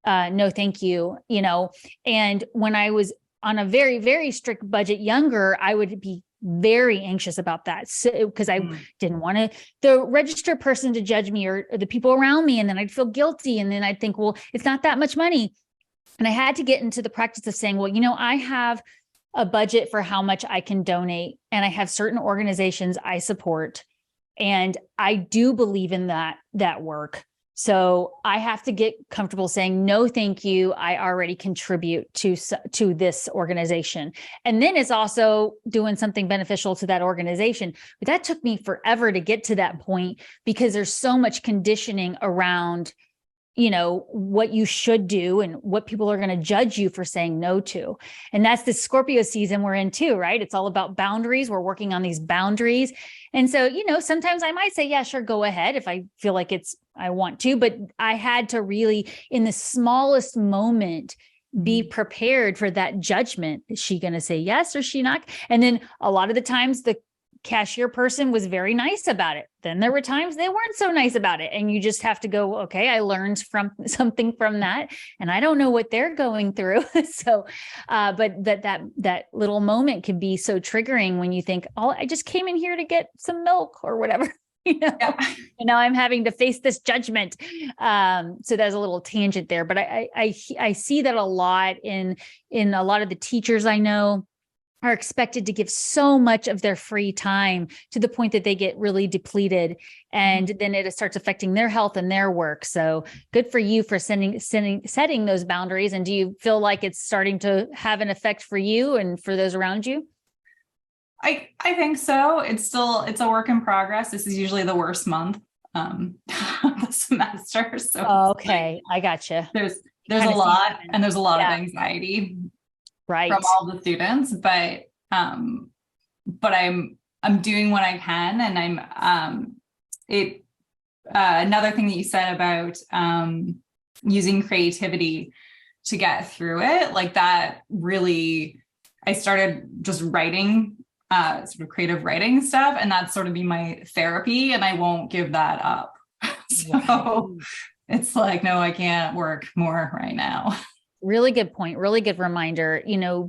A: no, thank you, and when I was on a very, very strict budget younger, I would be very anxious about that. So, because I didn't want the registered person to judge me or the people around me. And then I'd feel guilty. And then I'd think, well, it's not that much money. And I had to get into the practice of saying, well, I have a budget for how much I can donate, and I have certain organizations I support. And I do believe in that work. So I have to get comfortable saying, no, thank you. I already contribute to this organization. And then it's also doing something beneficial to that organization. But that took me forever to get to that point, because there's so much conditioning around, what you should do and what people are going to judge you for saying no to. And that's the Scorpio season we're in too, right? It's all about boundaries. We're working on these boundaries. And so, sometimes I might say, yeah, sure, go ahead if I feel like I want to, but I had to really, in the smallest moment, be prepared for that judgment. Is she going to say yes or is she not? And then a lot of the times the cashier person was very nice about it. Then there were times they weren't so nice about it. And you just have to go, okay, I learned from something from that. And I don't know what they're going through. So, but that little moment can be so triggering when you think, oh, I just came in here to get some milk or whatever. Yeah. And now I'm having to face this judgment. So there's a little tangent there, but I see that a lot in a lot of the teachers I know are expected to give so much of their free time to the point that they get really depleted, and then it starts affecting their health and their work. So good for you for setting those boundaries. And do you feel like it's starting to have an effect for you and for those around you?
E: I think so. It's a work in progress. This is usually the worst month of the semester. So
A: okay, I gotcha.
E: There's a lot, and there's a lot of anxiety
A: from
E: all the students, but I'm doing what I can, and I'm another thing that you said about using creativity to get through it, like that really, I started just writing sort of creative writing stuff, and that's sort of be my therapy, and I won't give that up. So it's like, no, I can't work more right now.
A: Really good point. Really good reminder.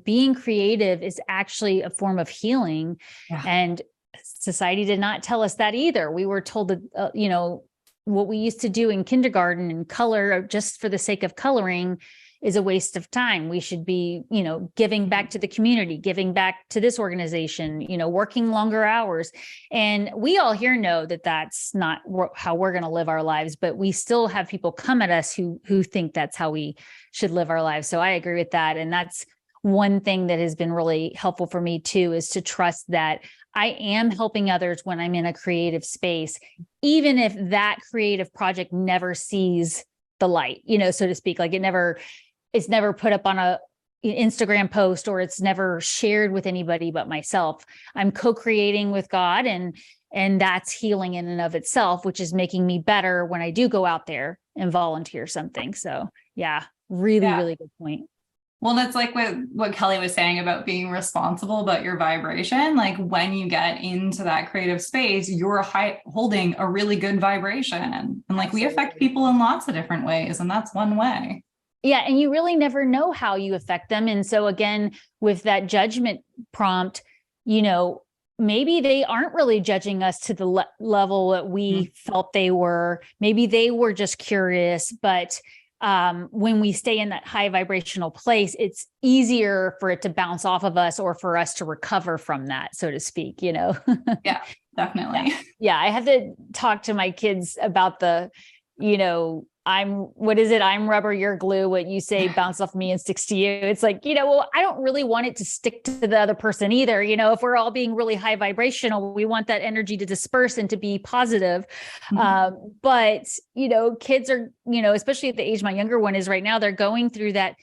A: Being creative is actually a form of healing. Yeah. And society did not tell us that either. We were told that, what we used to do in kindergarten and color just for the sake of coloring is a waste of time. We should be, giving back to the community, giving back to this organization, working longer hours. And we all here know that that's not how we're going to live our lives, but we still have people come at us who think that's how we should live our lives. So I agree with that. And that's one thing that has been really helpful for me too, is to trust that I am helping others when I'm in a creative space, even if that creative project never sees the light, so to speak. Like it's never put up on an Instagram post, or it's never shared with anybody but myself. I'm co-creating with God, and that's healing in and of itself, which is making me better when I do go out there and volunteer something. So yeah, really good point.
E: Well, that's like what Kelly was saying about being responsible about your vibration. Like when you get into that creative space, you're holding a really good vibration, and like we affect people in lots of different ways, and that's one way.
A: Yeah. And you really never know how you affect them. And so again, with that judgment prompt, maybe they aren't really judging us to the level that we felt they were. Maybe they were just curious, but when we stay in that high vibrational place, it's easier for it to bounce off of us, or for us to recover from that, so to speak,
E: Yeah, definitely.
A: Yeah. I have to talk to my kids about I'm rubber, you're glue. What you say bounce off me and sticks to you. It's like, well, I don't really want it to stick to the other person either. If we're all being really high vibrational, we want that energy to disperse and to be positive. But, kids are, especially at the age my younger one is right now, they're going through that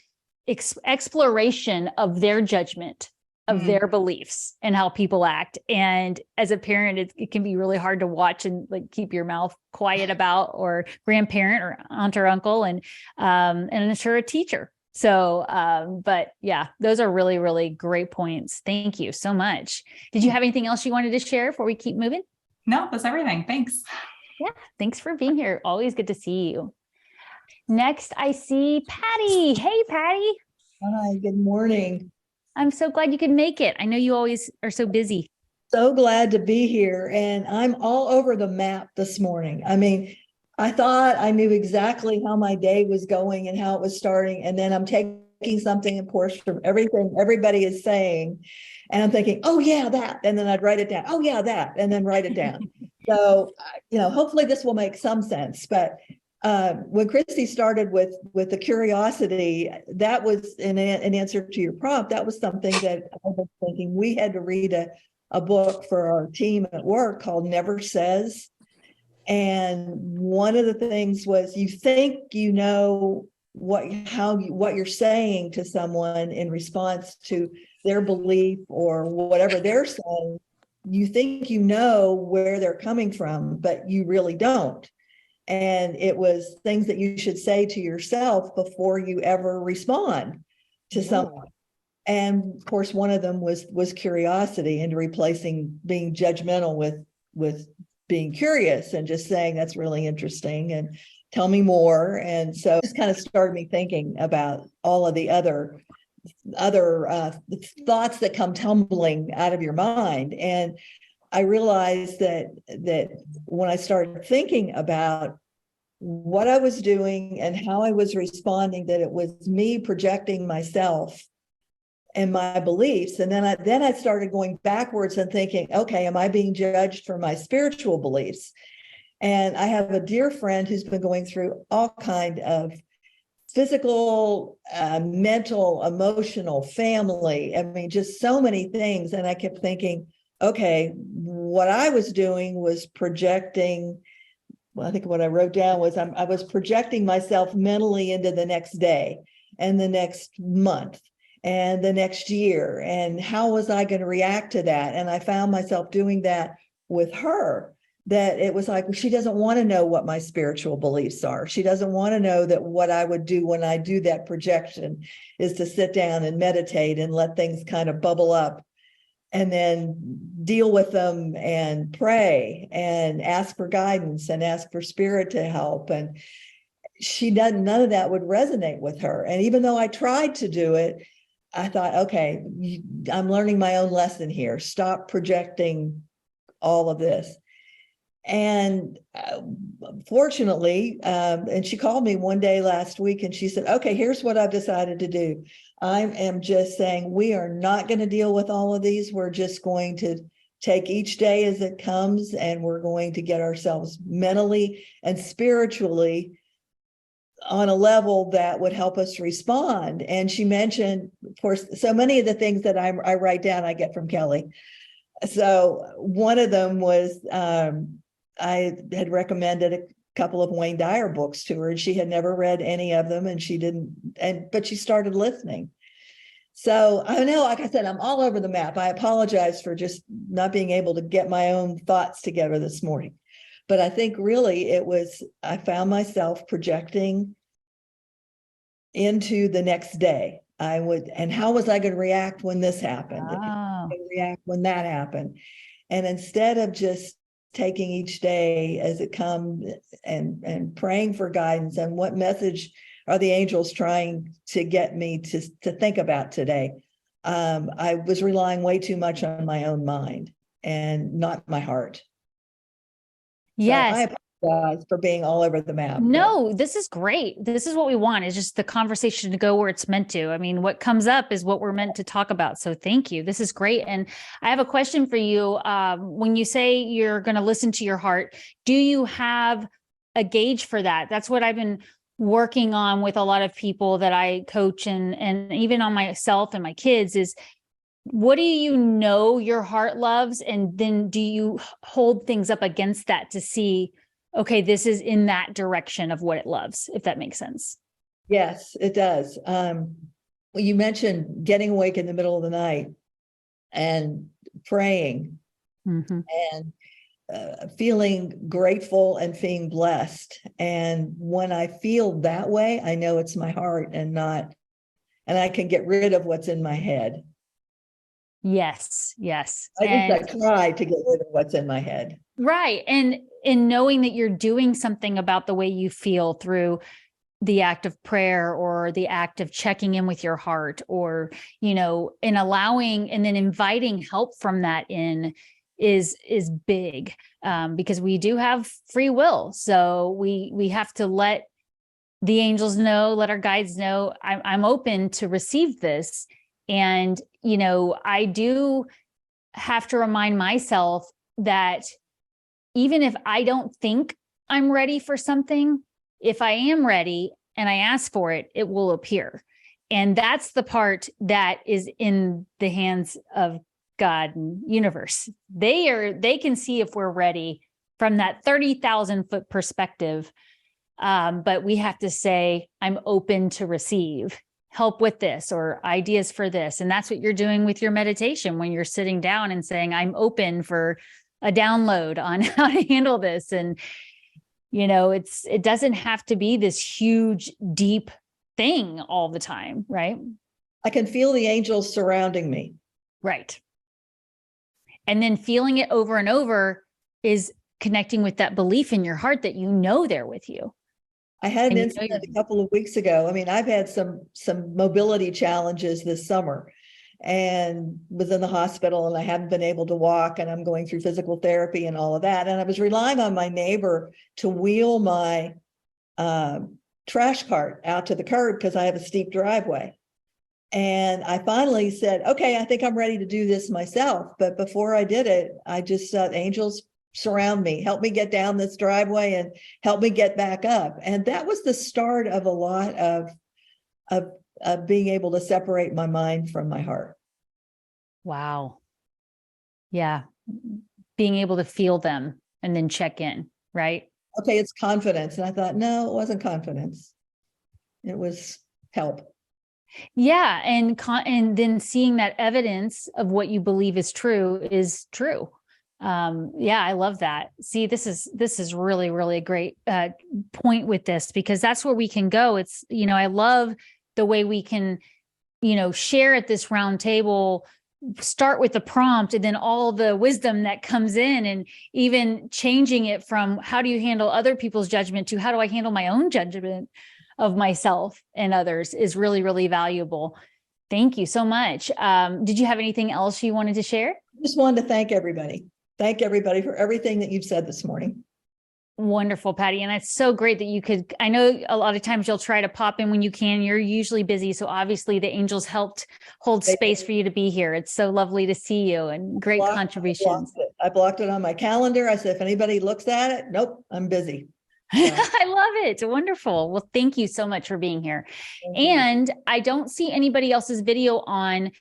A: exploration of their judgment, of their beliefs and how people act. And as a parent, it can be really hard to watch and like keep your mouth quiet about, or grandparent or aunt or uncle, and I'm sure a teacher. So, but yeah, those are really, really great points. Thank you so much. Did you have anything else you wanted to share before we keep moving?
E: No, that's everything. Thanks.
A: Yeah. Thanks for being here. Always good to see you. Next, I see Patty. Hey, Patty.
F: Hi, good morning.
A: I'm so glad you could make it. I know you always are so busy.
F: So glad to be here. And I'm all over the map this morning. I mean, I thought I knew exactly how my day was going and how it was starting. And then I'm taking something, of course, from everything everybody is saying. And I'm thinking, oh, yeah, that. And then I'd write it down. Oh, yeah, that. And then write it down. So, hopefully this will make some sense. But when Christy started with the curiosity, that was an answer to your prompt. That was something that I was thinking. We had to read a book for our team at work called Never Says. And one of the things was, you think you know what you're saying to someone in response to their belief or whatever they're saying. You think you know where they're coming from, but you really don't. And it was things that you should say to yourself before you ever respond to someone. And of course, one of them was curiosity, and replacing being judgmental with being curious and just saying, that's really interesting and tell me more. And so it just kind of started me thinking about all of the other thoughts that come tumbling out of your mind. And I realized that when I started thinking about what I was doing and how I was responding, that it was me projecting myself and my beliefs. And then I started going backwards and thinking, okay, am I being judged for my spiritual beliefs? And I have a dear friend who's been going through all kind of physical, mental, emotional, family. I mean, just so many things. And I kept thinking, okay, what I was doing was projecting. Well, I think what I wrote down was I was projecting myself mentally into the next day and the next month and the next year. And how was I going to react to that? And I found myself doing that with her, that it was like, well, she doesn't want to know what my spiritual beliefs are. She doesn't want to know that what I would do when I do that projection is to sit down and meditate and let things kind of bubble up and then deal with them and pray and ask for guidance and ask for spirit to help. And she doesn't, none of that would resonate with her. And even though I tried to do it, I thought, okay, I'm learning my own lesson here. Stop projecting all of this. And fortunately, and she called me one day last week and she said, okay, here's what I've decided to do. I am just saying, we are not going to deal with all of these. We're just going to take each day as it comes, and we're going to get ourselves mentally and spiritually on a level that would help us respond. And she mentioned, of course, so many of the things that I write down, I get from Kelly. So one of them was, I had recommended a couple of Wayne Dyer books to her, and she had never read any of them, and she didn't, but she started listening. So I know, like I said, I'm all over the map. I apologize for just not being able to get my own thoughts together this morning. But I think really it was, I found myself projecting into the next day. And how was I going to react when this happened?
A: Oh.
F: How was I going to react when that happened? And instead of just taking each day as it comes and praying for guidance and what message are the angels trying to get me to think about today, I was relying way too much on my own mind and not my heart.
A: Yes.
F: So I apologize for being all over the map.
A: No, this is great. This is what we want, is just the conversation to go where it's meant to. I mean, what comes up is what we're meant to talk about. So thank you. This is great. And I have a question for you. When you say you're going to listen to your heart, do you have a gauge for that? That's what I've been working on with a lot of people that I coach, and even on myself and my kids, is what do you know your heart loves? And then do you hold things up against that to see, okay, this is in that direction of what it loves, if that makes sense?
F: Yes, it does. You mentioned getting awake in the middle of the night and praying and feeling grateful and feeling blessed. And when I feel that way, I know it's my heart and I can get rid of what's in my head.
A: Yes.
F: I try to get rid of what's in my head.
A: Right. And in knowing that you're doing something about the way you feel through the act of prayer or the act of checking in with your heart, or, in allowing and then inviting help from that is big, because we do have free will. So we have to let the angels know, let our guides know, I'm open to receive this. And, I do have to remind myself that even if I don't think I'm ready for something, if I am ready and I ask for it, it will appear. And that's the part that is in the hands of God and universe. They can see if we're ready from that 30,000-foot perspective. But we have to say, I'm open to receive help with this or ideas for this. And that's what you're doing with your meditation when you're sitting down and saying, I'm open for a download on how to handle this. And, it doesn't have to be this huge, deep thing all the time, right?
F: I can feel the angels surrounding me.
A: Right. And then feeling it over and over is connecting with that belief in your heart that you know they're with you.
F: I had an
A: And you know
F: incident a couple of weeks ago. I mean, I've had some mobility challenges this summer and was in the hospital, and I haven't been able to walk, and I'm going through physical therapy and all of that. And I was relying on my neighbor to wheel my trash cart out to the curb because I have a steep driveway. And I finally said, okay, I think I'm ready to do this myself. But before I did it, I just said, angels surround me, help me get down this driveway and help me get back up. And that was the start of a lot of being able to separate my mind from my heart.
A: Wow. Yeah. Being able to feel them and then check in, right?
F: Okay, it's confidence. And I thought, no, it wasn't confidence. It was help.
A: Yeah. And then seeing that evidence of what you believe is true. Yeah, I love that. See, this is really, really a great point with this, because that's where we can go. It's, I love the way we can, share at this round table, start with the prompt and then all the wisdom that comes in, and even changing it from how do you handle other people's judgment to how do I handle my own judgment of myself and others is really, really valuable. Thank you so much. Did you have anything else you wanted to share?
F: Just wanted to thank everybody. Thank everybody for everything that you've said this morning.
A: Wonderful, Patty. And it's so great that you could, I know a lot of times you'll try to pop in when you can. You're usually busy. So obviously the angels helped hold space for you to be here. It's so lovely to see you and great contributions.
F: I blocked it on my calendar. I said, if anybody looks at it, nope, I'm busy.
A: So. I love it. Wonderful. Well, thank you so much for being here. And I don't see anybody else's video on,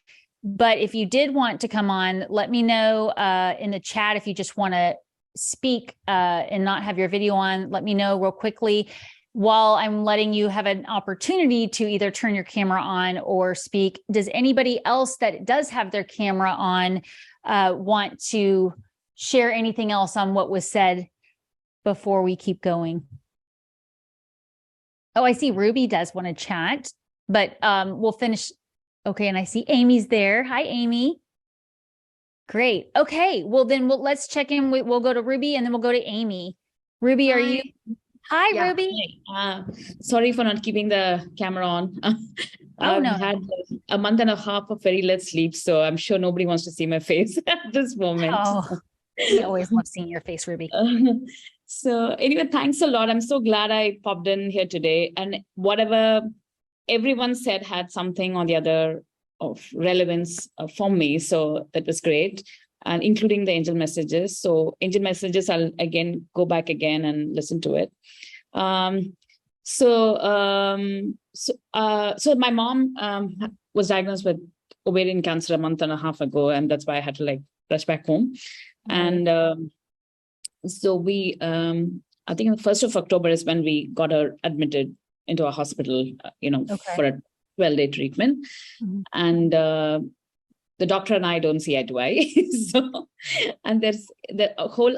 A: but if you did want to come on, let me know in the chat if you just want to speak and not have your video on. Let me know real quickly while I'm letting you have an opportunity to either turn your camera on or speak. Does anybody else that does have their camera on want to share anything else on what was said before we keep going? Oh, I see Ruby does want to chat, but we'll finish. Okay, and I see Amy's there. Hi, Amy. Great. Okay, well then let's check in. We'll go to Ruby and then we'll go to Amy. Ruby, are you? Hi, yeah, Ruby.
G: Hi. Sorry for not keeping the camera on. I've had a month and a half of very little sleep, so I'm sure nobody wants to see my face at this moment.
A: Oh, we always love seeing your face, Ruby.
G: So anyway, thanks a lot. I'm so glad I popped in here today. And whatever everyone said had something or the other of relevance for me. So that was great. And including the angel messages. So angel messages, I'll again go back again and listen to it. So my mom was diagnosed with ovarian cancer a month and a half ago, and that's why I had to rush back home. Mm-hmm. And so we, I think the 1st of October is when we got her admitted into a hospital, for a 12-day treatment. Mm-hmm. And the doctor and I don't see eye to eye. So, and there's the whole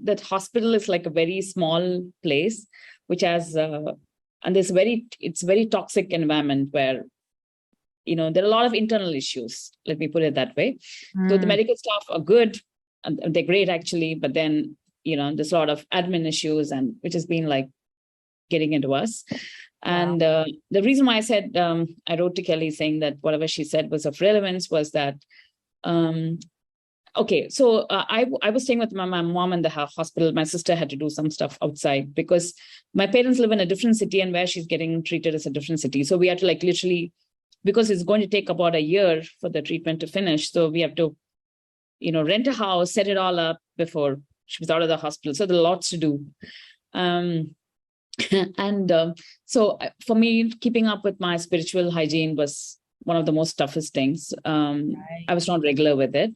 G: that hospital is like a very small place, which has, and it's very toxic environment where, there are a lot of internal issues. Let me put it that way. So the medical staff are good, and they're great actually, but then, there's a lot of admin issues, and which has been getting into us. And the reason why I said, I wrote to Kelly saying that whatever she said was of relevance was that, okay, so I was staying with my mom in the hospital. My sister had to do some stuff outside because my parents live in a different city, and where she's getting treated is a different city. So we had to literally, because it's going to take about a year for the treatment to finish. So we have to, rent a house, set it all up before she was out of the hospital. So there are lots to do. So for me, keeping up with my spiritual hygiene was one of the most toughest things. Right. I was not regular with it.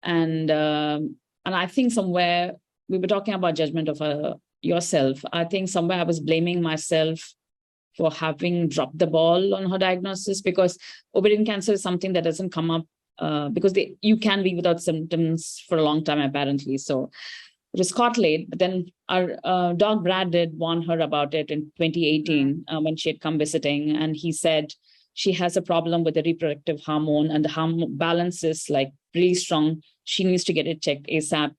G: And I think somewhere we were talking about judgment of yourself. I think somewhere I was blaming myself for having dropped the ball on her diagnosis, because ovarian cancer is something that doesn't come up because you can be without symptoms for a long time, apparently. So it was caught late, but then our dog Brad did warn her about it in 2018 when she had come visiting. And he said, she has a problem with the reproductive hormone, and the hormone balance is like really strong. She needs to get it checked ASAP.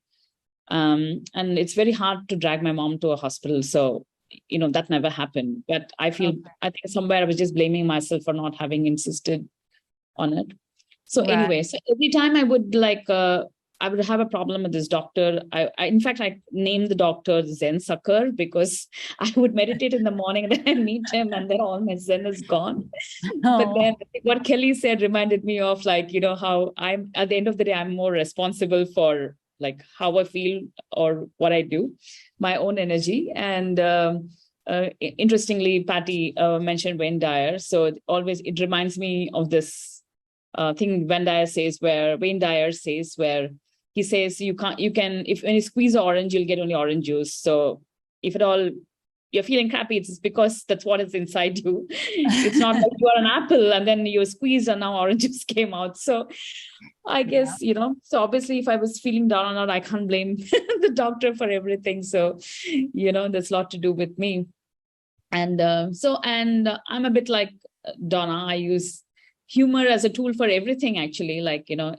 G: And it's very hard to drag my mom to a hospital. So, that never happened. But I think somewhere I was just blaming myself for not having insisted on it. So anyway, so every time I would I would have a problem with this doctor. In fact, I named the doctor Zen Sucker, because I would meditate in the morning and then I meet him and then all my Zen is gone. But then what Kelly said reminded me of how I'm at the end of the day, I'm more responsible for how I feel or what I do, my own energy. And interestingly, Patty mentioned Wayne Dyer. So it reminds me of this thing Wayne Dyer says, where he says when you squeeze an orange, you'll get only orange juice. So if at all you're feeling crappy, it's because that's what is inside you. It's not like you are an apple and then you squeeze and now orange juice came out. So I guess, so obviously if I was feeling down or not, I can't blame the doctor for everything. So, there's a lot to do with me. And I'm a bit like Donna. I use humor as a tool for everything, actually,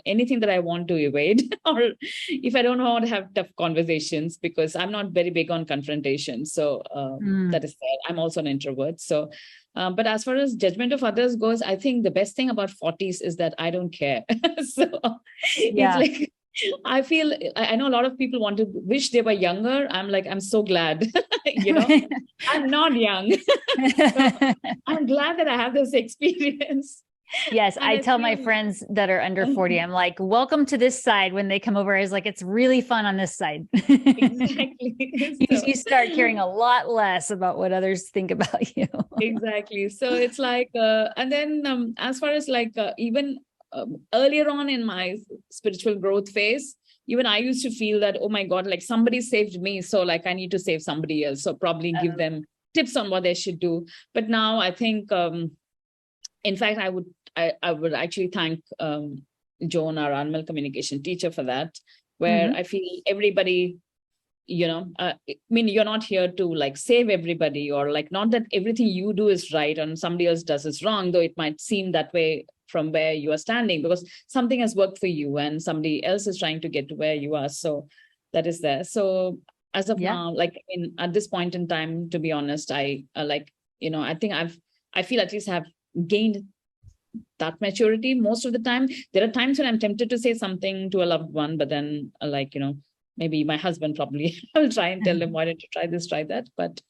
G: anything that I want to evade, or if I don't know how to have tough conversations, because I'm not very big on confrontation. So that is there. I'm also an introvert. So, but as far as judgment of others goes, I think the best thing about 40s is that I don't care. So it's I know a lot of people wish they were younger. I'm so glad, I'm not young. So I'm glad that I have this experience.
A: Yes, I tell my friends that are under 40, I'm like, welcome to this side. When they come over, I was like, it's really fun on this side.
G: Exactly.
A: You start caring a lot less about what others think about you.
G: Exactly. So it's and then as far as even earlier on in my spiritual growth phase, even I used to feel that, oh my God, somebody saved me. So I need to save somebody else. So probably give them tips on what they should do. But now I think, in fact, I would actually thank Joan, our animal communication teacher, for that, where I feel everybody, I mean, you're not here to save everybody, or not that everything you do is right and somebody else does is wrong, though it might seem that way from where you are standing, because something has worked for you and somebody else is trying to get to where you are. So that is there. So as of now, at this point in time, to be honest, I think I feel at least have gained that maturity most of the time. There are times when I'm tempted to say something to a loved one, but then maybe my husband probably will try and tell them, why don't you try this, try that? But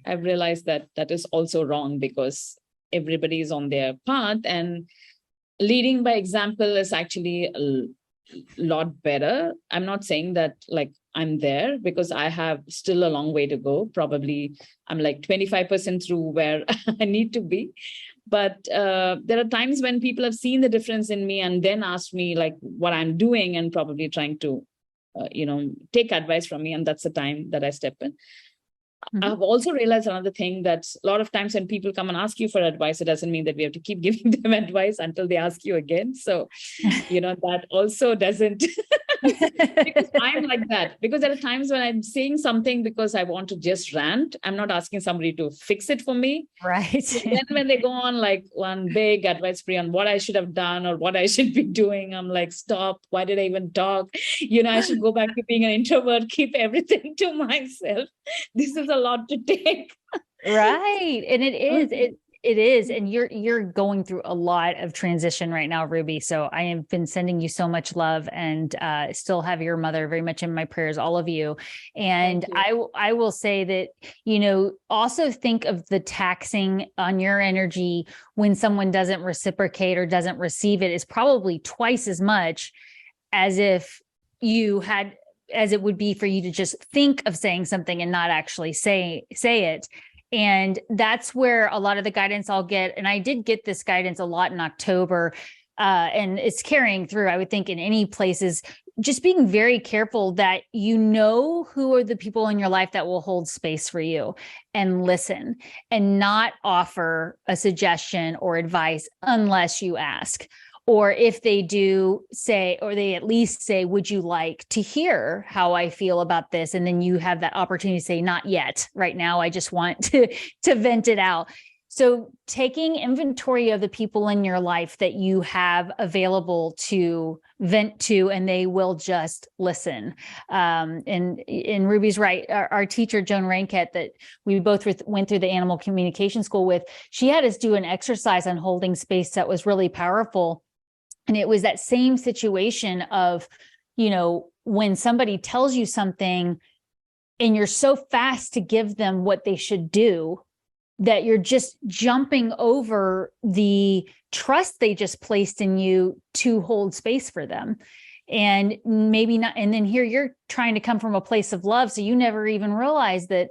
G: I've realized that that is also wrong, because everybody is on their path, and leading by example is actually a lot better. I'm not saying that I'm there, because I have still a long way to go. Probably I'm 25% through where I need to be. But there are times when people have seen the difference in me and then asked me what I'm doing, and probably trying to, take advice from me. And that's the time that I step in. I've also realized another thing, that a lot of times when people come and ask you for advice, it doesn't mean that we have to keep giving them advice until they ask you again. So, that also doesn't, because I'm like that. Because there are times when I'm saying something because I want to just rant. I'm not asking somebody to fix it for me.
A: Right.
G: So then when they go on one big advice spree on what I should have done or what I should be doing, I'm like, stop. Why did I even talk? I should go back to being an introvert, keep everything to myself. This is a lot to take.
A: Right. And it is. And you're going through a lot of transition right now, Ruby. So I have been sending you so much love, and still have your mother very much in my prayers, all of you. And I will say that, also think of the taxing on your energy when someone doesn't reciprocate or doesn't receive it is probably twice as much as if as it would be for you to just think of saying something and not actually say it. And that's where a lot of the guidance I'll get. And I did get this guidance a lot in October, and it's carrying through, I would think, in any places, just being very careful that who are the people in your life that will hold space for you and listen, and not offer a suggestion or advice unless you ask. Or if they do say, or they at least say, would you like to hear how I feel about this? And then you have that opportunity to say, not yet. Right now, I just want to vent it out. So taking inventory of the people in your life that you have available to vent to, and they will just listen. And Ruby's right. Our teacher, Joan Rankett, that we both went through the animal communication school with, she had us do an exercise on holding space that was really powerful. And it was that same situation of, when somebody tells you something and you're so fast to give them what they should do, that you're just jumping over the trust they just placed in you to hold space for them. And maybe not. And then here you're trying to come from a place of love. So you never even realized that,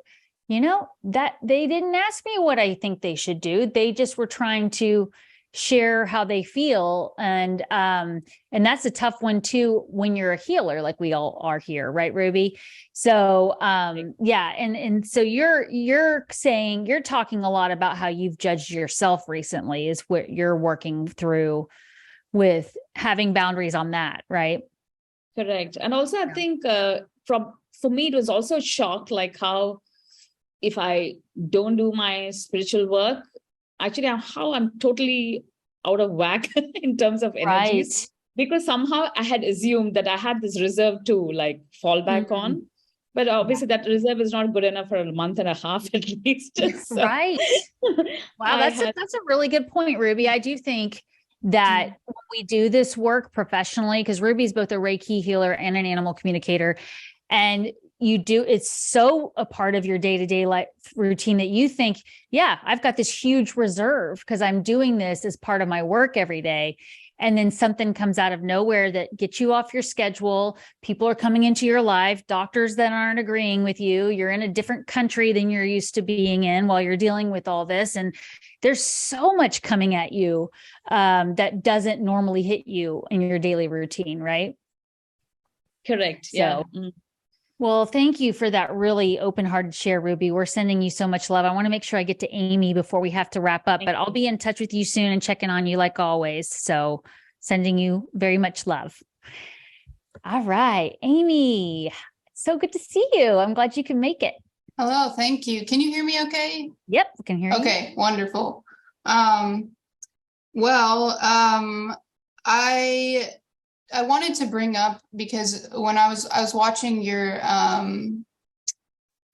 A: that they didn't ask me what I think they should do. They just were trying to share how they feel. And that's a tough one too, when you're a healer, like we all are here, right, Ruby? So, yeah. And so you're saying, you're talking a lot about how you've judged yourself recently is what you're working through with having boundaries on that, right?
G: Correct. And also I think for me, it was also a shock, like how if I don't do my spiritual work, actually how I'm totally out of whack in terms of energies, because somehow I had assumed that I had this reserve to like fall back on, but obviously that reserve is not good enough for a month and a half at least. So,
A: right. Wow. That's a really good point, Ruby. I do think that when we do this work professionally, because Ruby's both a Reiki healer and an animal communicator, and it's so a part of your day-to-day life routine that you think, yeah, I've got this huge reserve because I'm doing this as part of my work every day. And then something comes out of nowhere that gets you off your schedule. People are coming into your life, doctors that aren't agreeing with you. You're in a different country than you're used to being in while you're dealing with all this. And there's so much coming at you that doesn't normally hit you in your daily routine, right?
G: Correct.
A: So,
G: yeah.
A: Well, thank you for that really open-hearted share, Ruby. We're sending you so much love. I want to make sure I get to Amy before we have to wrap up, but I'll be in touch with you soon and checking on you like always. So sending you very much love. All right, Amy, so good to see you. I'm glad you can make it.
H: Hello, thank you. Can you hear me okay?
A: Yep, I can hear you.
H: Okay, wonderful. I wanted to bring up, because when I was watching your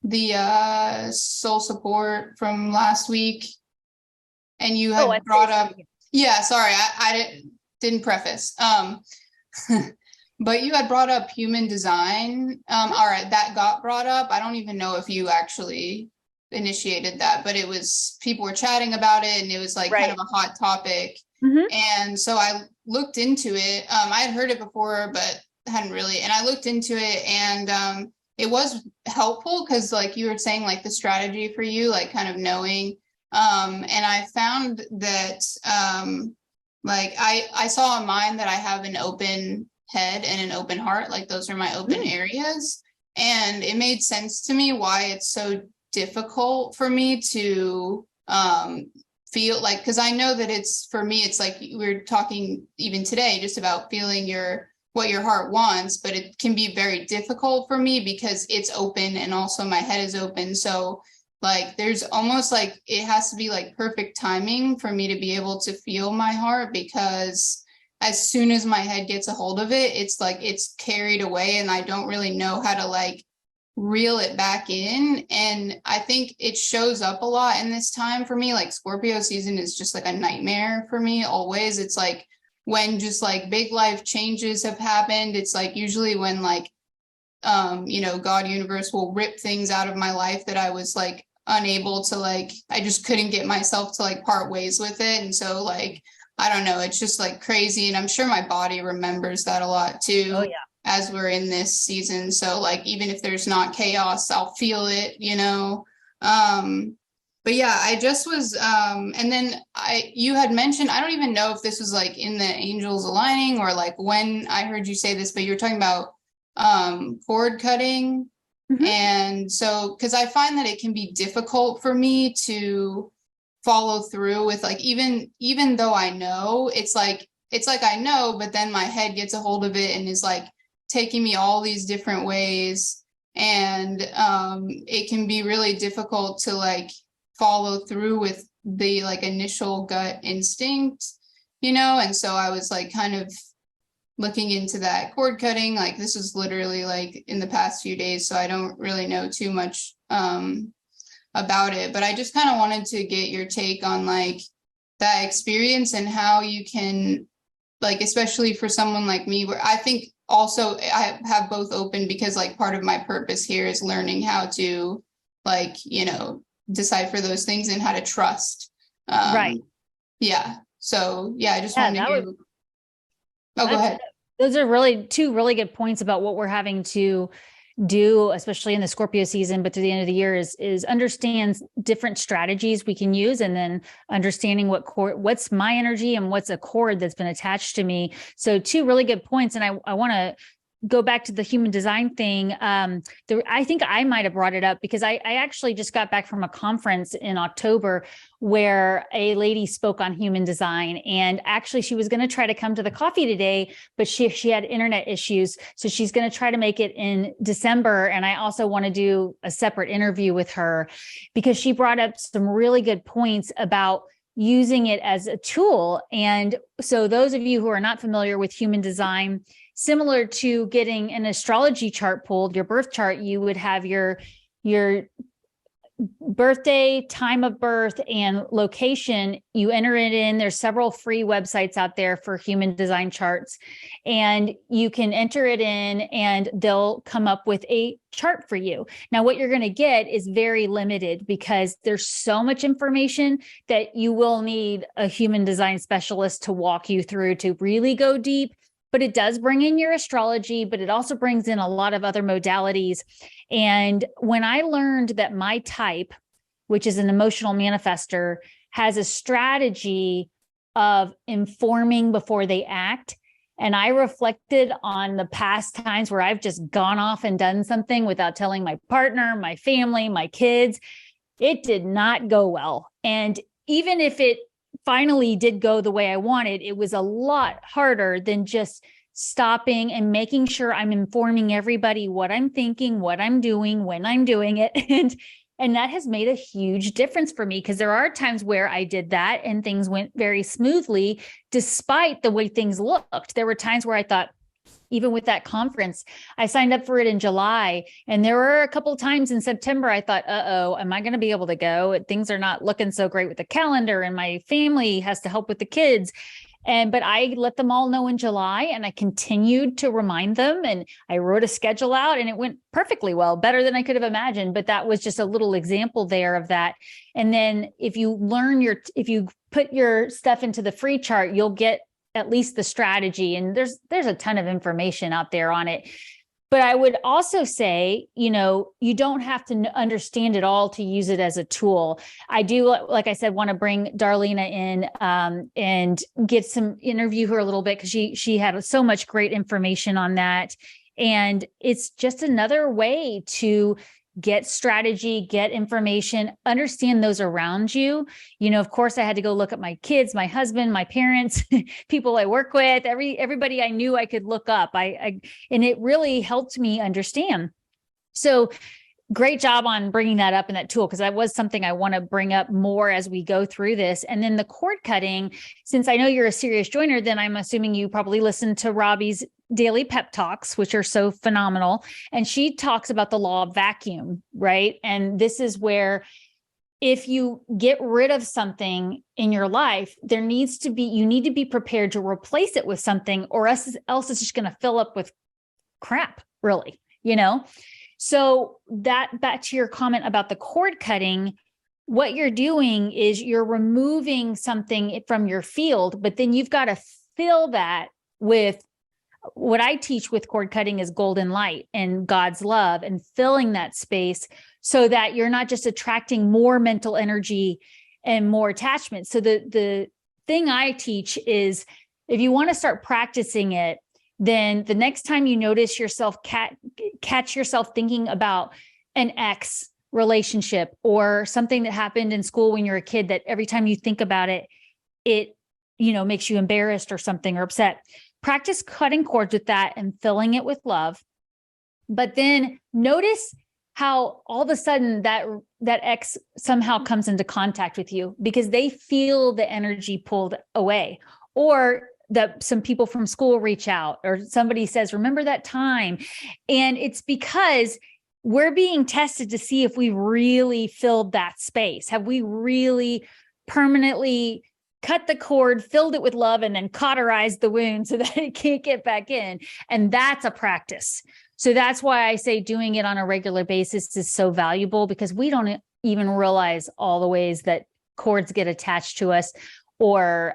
H: the soul support from last week, and you had brought up, yeah, sorry, I didn't preface, but you had brought up human design. All right, that got brought up. I don't even know if you actually initiated that, but it was, people were chatting about it, and it was like kind of a hot topic. And so I looked into it. I had heard it before, but hadn't really, and I looked into it, and it was helpful because, like you were saying, like the strategy for you, like kind of knowing, and I found that like I saw in mine that I have an open head and an open heart, like those are my open areas, and it made sense to me why it's so difficult for me to feel like, because I know that it's, for me, it's like we were talking even today just about feeling what your heart wants, but it can be very difficult for me because it's open and also my head is open. So like there's almost like it has to be like perfect timing for me to be able to feel my heart, because as soon as my head gets a hold of it, it's like it's carried away and I don't really know how to like reel it back in. And I think it shows up a lot in this time for me. Like Scorpio season is just like a nightmare for me always. It's like when just like big life changes have happened, it's like usually when like God universe will rip things out of my life that I was like unable to, like I just couldn't get myself to like part ways with it. And so like I don't know, it's just like crazy, and I'm sure my body remembers that a lot too. Oh yeah. As we're in this season. So like, even if there's not chaos, I'll feel it, but yeah, I just was, and then you had mentioned, I don't even know if this was like in the angels aligning or like when I heard you say this, but you were talking about, cord cutting. And so, cause I find that it can be difficult for me to follow through with like, even though I know it's like I know, but then my head gets a hold of it and is like taking me all these different ways, and it can be really difficult to like follow through with the like initial gut instinct, you know? And so I was like kind of looking into that cord cutting. Like this was literally like in the past few days, so I don't really know too much about it, but I just kind of wanted to get your take on like that experience and how you can, like, especially for someone like me, where I think also I have both open because like part of my purpose here is learning how to like, you know, decipher those things and how to trust.
A: Right.
H: Yeah. So yeah, I just
A: Yeah,
H: wanted to hear. Oh, go ahead.
A: Those are really two really good points about what we're having to do, especially in the Scorpio season, but to the end of the year is understand different strategies we can use, and then understanding what's my energy and what's a cord that's been attached to me. So two really good points. And I want to go back to the human design thing. I think I might have brought it up because I actually just got back from a conference in October where a lady spoke on human design, and actually she was going to try to come to the coffee today, but she had internet issues. So she's going to try to make it in December. And I also want to do a separate interview with her because she brought up some really good points about using it as a tool. And so those of you who are not familiar with human design, similar to getting an astrology chart pulled, your birth chart, you would have your birthday, time of birth, and location. You enter it in. There's several free websites out there for human design charts, and you can enter it in and they'll come up with a chart for you. Now, what you're going to get is very limited because there's so much information that you will need a human design specialist to walk you through to really go deep. But it does bring in your astrology, but it also brings in a lot of other modalities. And when I learned that my type, which is an emotional manifester, has a strategy of informing before they act, and I reflected on the past times where I've just gone off and done something without telling my partner, my family, my kids, it did not go well. And even if it finally did go the way I wanted, it was a lot harder than just stopping and making sure I'm informing everybody what I'm thinking, what I'm doing, when I'm doing it. And that has made a huge difference for me, because there are times where I did that and things went very smoothly despite the way things looked. There were times where I thought, even with that conference, I signed up for it in July. And there were a couple of times in September, I thought, am I going to be able to go? Things are not looking so great with the calendar, and my family has to help with the kids. But I let them all know in July, and I continued to remind them, and I wrote a schedule out, and it went perfectly well, better than I could have imagined. But that was just a little example there of that. And then if you put your stuff into the free chart, you'll get at least the strategy. And there's a ton of information out there on it. But I would also say, you don't have to understand it all to use it as a tool. I do, like I said, want to bring Darlena in and interview her a little bit, because she had so much great information on that. And it's just another way to get strategy, get information, understand those around you. Of course, I had to go look at my kids, my husband, my parents, people I work with, everybody I knew I could look up. And it really helped me understand. So great job on bringing that up in that tool, because that was something I want to bring up more as we go through this. And then the cord cutting, since I know you're a serious joiner, then I'm assuming you probably listened to Robbie's daily pep talks, which are so phenomenal. And she talks about the law of vacuum, right? And this is where if you get rid of something in your life, you need to be prepared to replace it with something, or else it's just going to fill up with crap, really, So that back to your comment about the cord cutting, what you're doing is you're removing something from your field, but then you've got to fill that with what I teach with cord cutting is golden light and God's love, and filling that space so that you're not just attracting more mental energy and more attachment. So the thing I teach is, if you want to start practicing it, then the next time you notice yourself, catch yourself thinking about an ex relationship or something that happened in school when you're a kid, that every time you think about it, it makes you embarrassed or something, or upset. Practice cutting cords with that and filling it with love. But then notice how all of a sudden that ex somehow comes into contact with you because they feel the energy pulled away, or that some people from school reach out, or somebody says, remember that time? And it's because we're being tested to see if we really filled that space. Have we really permanently cut the cord, filled it with love, and then cauterized the wound so that it can't get back in? And that's a practice. So that's why I say doing it on a regular basis is so valuable, because we don't even realize all the ways that cords get attached to us, or,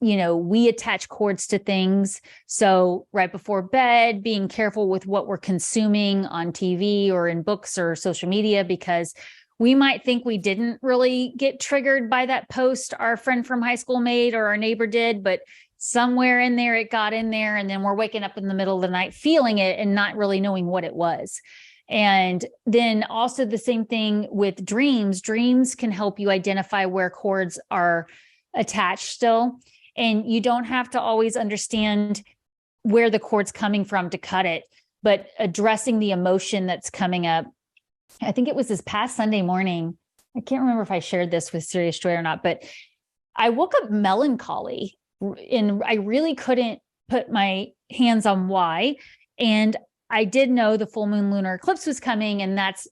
A: we attach cords to things. So right before bed, being careful with what we're consuming on TV or in books or social media, because we might think we didn't really get triggered by that post our friend from high school made or our neighbor did, but somewhere in there, it got in there. And then we're waking up in the middle of the night feeling it and not really knowing what it was. And then also the same thing with dreams. Dreams can help you identify where cords are attached still. And you don't have to always understand where the cord's coming from to cut it, but addressing the emotion that's coming up. I think it was this past Sunday morning. I can't remember if I shared this with Serious Joy or not, but I woke up melancholy and I really couldn't put my hands on why. And I did know the full moon lunar eclipse was coming, and that's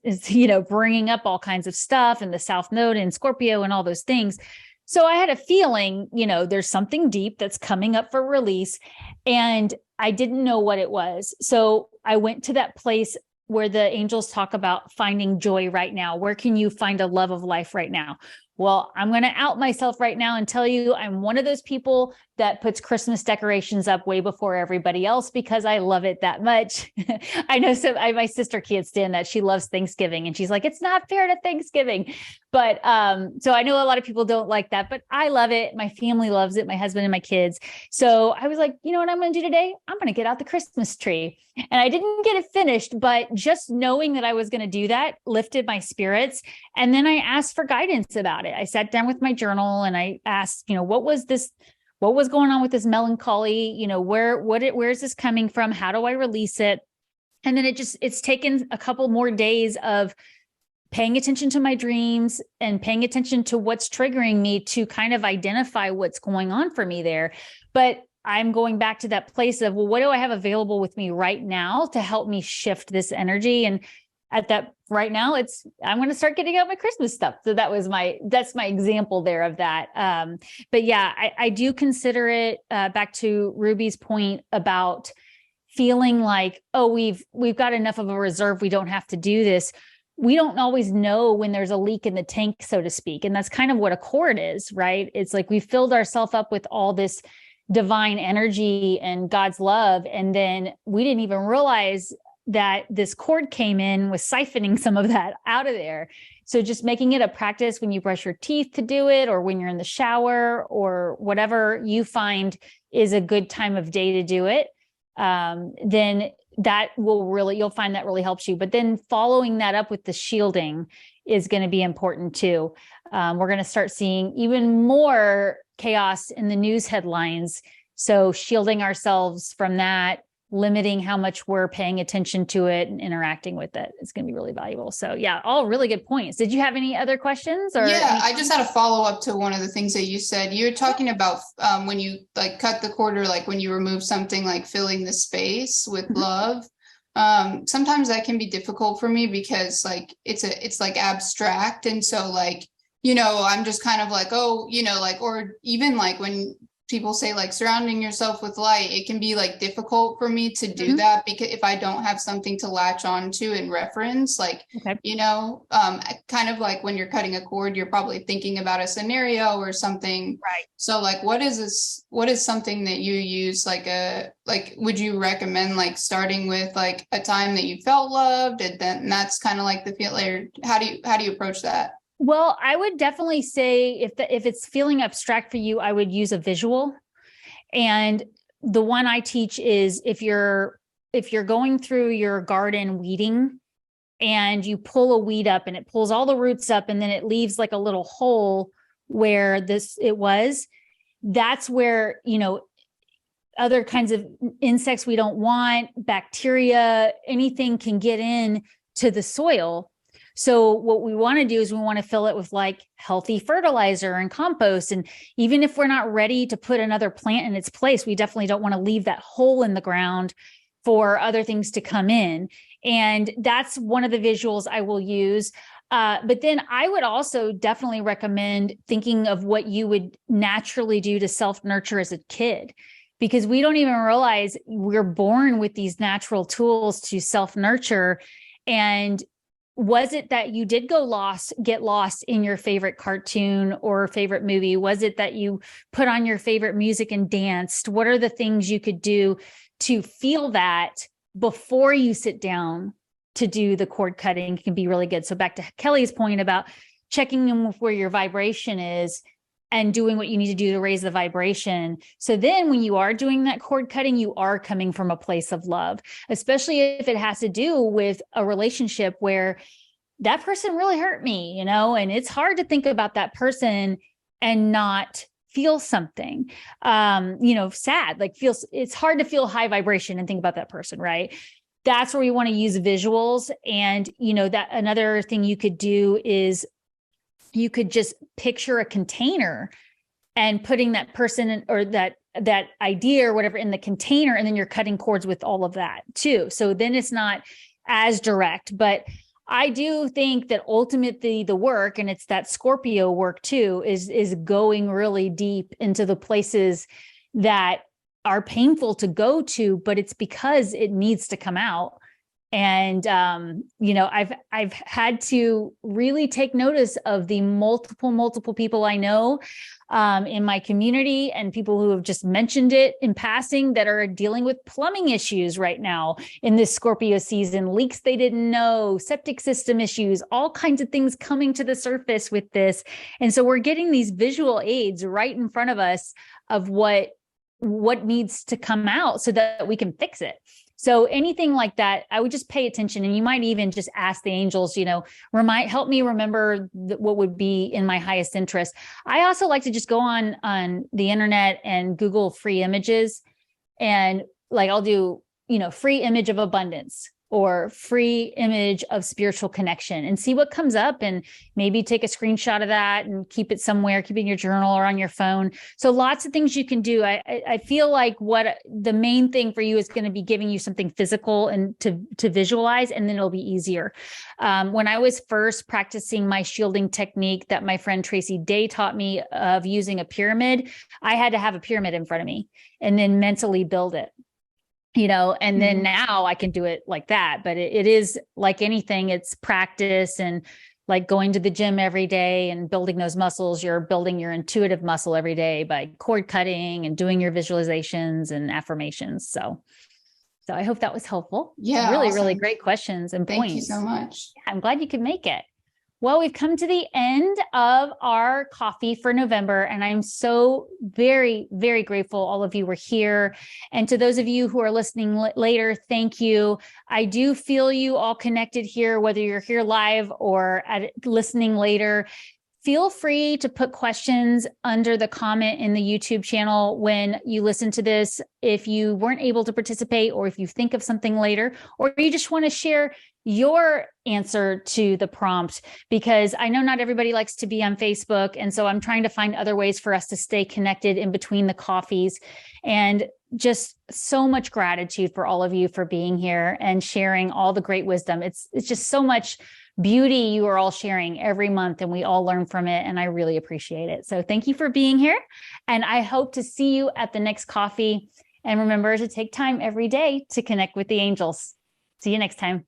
A: bringing up all kinds of stuff, and the South Node in Scorpio and all those things. So I had a feeling, there's something deep that's coming up for release, and I didn't know what it was. So I went to that place where the angels talk about finding joy right now. Where can you find a love of life right now? Well, I'm going to out myself right now and tell you I'm one of those people that puts Christmas decorations up way before everybody else because I love it that much. I know my sister can't stand that. She loves Thanksgiving and she's like, it's not fair to Thanksgiving. But so I know a lot of people don't like that, but I love it. My family loves it, my husband and my kids. So I was like, you know what I'm going to do today? I'm going to get out the Christmas tree. And I didn't get it finished, but just knowing that I was going to do that lifted my spirits. And then I asked for guidance about it. I sat down with my journal and I asked, what was going on with this melancholy? Where is this coming from? How do I release it? And then it's taken a couple more days of paying attention to my dreams and paying attention to what's triggering me to kind of identify what's going on for me there. But I'm going back to that place of, well, what do I have available with me right now to help me shift this energy? And at that right now, I'm going to start getting out my Christmas stuff. So that's my example there of that. But yeah, I do consider it back to Ruby's point about feeling like, oh, we've got enough of a reserve. We don't have to do this. We don't always know when there's a leak in the tank, so to speak. And that's kind of what a cord is, right? It's like we filled ourselves up with all this divine energy and God's love. And then we didn't even realize that this cord came in, was siphoning some of that out of there. So just making it a practice when you brush your teeth to do it, or when you're in the shower, or whatever you find is a good time of day to do it, then you'll find that really helps you. But then following that up with the shielding is going to be important too. We're going to start seeing even more chaos in the news headlines. So shielding ourselves from that, limiting how much we're paying attention to it and interacting with it is going to be really valuable. So yeah, all really good points. Did you have any other questions?
H: I just had a follow up to one of the things that you said. You were talking about when you like cut the cord, or like when you remove something, like filling the space with love. Sometimes that can be difficult for me because like it's like abstract. And so like, I'm just kind of like, oh, or even like when people say like surrounding yourself with light, it can be like difficult for me to do that, because if I don't have something to latch on to and reference, like, kind of like when you're cutting a cord, you're probably thinking about a scenario or something.
A: Right.
H: So like, what is something that you use? Would you recommend like starting with like a time that you felt loved, and then that's kind of like the feel, or how do you approach that?
A: Well, I would definitely say if it's feeling abstract for you, I would use a visual. And the one I teach is if you're going through your garden weeding and you pull a weed up and it pulls all the roots up and then it leaves like a little hole where that's where, other kinds of insects we don't want, bacteria, anything can get in to the soil. So what we want to do is we want to fill it with like healthy fertilizer and compost. And even if we're not ready to put another plant in its place, we definitely don't want to leave that hole in the ground for other things to come in. And that's one of the visuals I will use. But then I would also definitely recommend thinking of what you would naturally do to self-nurture as a kid, because we don't even realize we're born with these natural tools to self-nurture. And was it that you did get lost in your favorite cartoon or favorite movie? Was it that you put on your favorite music and danced? What are the things you could do to feel that before you sit down to do the cord cutting? Can be really good. So back to Kelly's point about checking in with where your vibration is and doing what you need to do to raise the vibration. So then when you are doing that cord cutting, you are coming from a place of love, especially if it has to do with a relationship where that person really hurt me, you know, and it's hard to think about that person and not feel something, you know, sad, like it's hard to feel high vibration and think about that person, right? That's where we want to use visuals. And, you know, that another thing you could do is you could just picture a container and putting that person in, or that idea or whatever in the container. And then you're cutting cords with all of that too. So then it's not as direct, but I do think that ultimately the work, and it's that Scorpio work too, is going really deep into the places that are painful to go to, but it's because it needs to come out. And, you know, I've had to really take notice of the multiple people I know in my community and people who have just mentioned it in passing that are dealing with plumbing issues right now in this Scorpio season, leaks they didn't know, septic system issues, all kinds of things coming to the surface with this. And so we're getting these visual aids right in front of us of what needs to come out so that we can fix it. So anything like that, I would just pay attention, and you might even just ask the angels, you know, help me remember what would be in my highest interest. I also like to just go on the internet and Google free images, and like I'll do, you know, free image of abundance or free image of spiritual connection and see what comes up, and maybe take a screenshot of that and keep it somewhere, keep it in your journal or on your phone. So lots of things you can do. I feel like what the main thing for you is going to be giving you something physical and to visualize, and then it'll be easier. When I was first practicing my shielding technique that my friend Tracy Day taught me of using a pyramid, I had to have a pyramid in front of me and then mentally build it. You know, and then now I can do it like that, but it is like anything, it's practice and like going to the gym every day and building those muscles. You're building your intuitive muscle every day by cord cutting and doing your visualizations and affirmations. So I hope that was helpful.
H: Yeah.
A: Really,
H: awesome.
A: really great questions and
H: Thank
A: points.
H: you so much.
A: I'm glad you could make it. Well, we've come to the end of our coffee for November, and I'm so very, very grateful all of you were here. And to those of you who are listening later, thank you. I do feel you all connected here, whether you're here live or listening later. Feel free to put questions under the comment in the YouTube channel when you listen to this. If you weren't able to participate, or if you think of something later, or you just want to share your answer to the prompt, because I know not everybody likes to be on Facebook. And so I'm trying to find other ways for us to stay connected in between the coffees. And just so much gratitude for all of you for being here and sharing all the great wisdom. It's just so much beauty you are all sharing every month, and we all learn from it. And I really appreciate it. So thank you for being here. And I hope to see you at the next coffee. And remember to take time every day to connect with the angels. See you next time.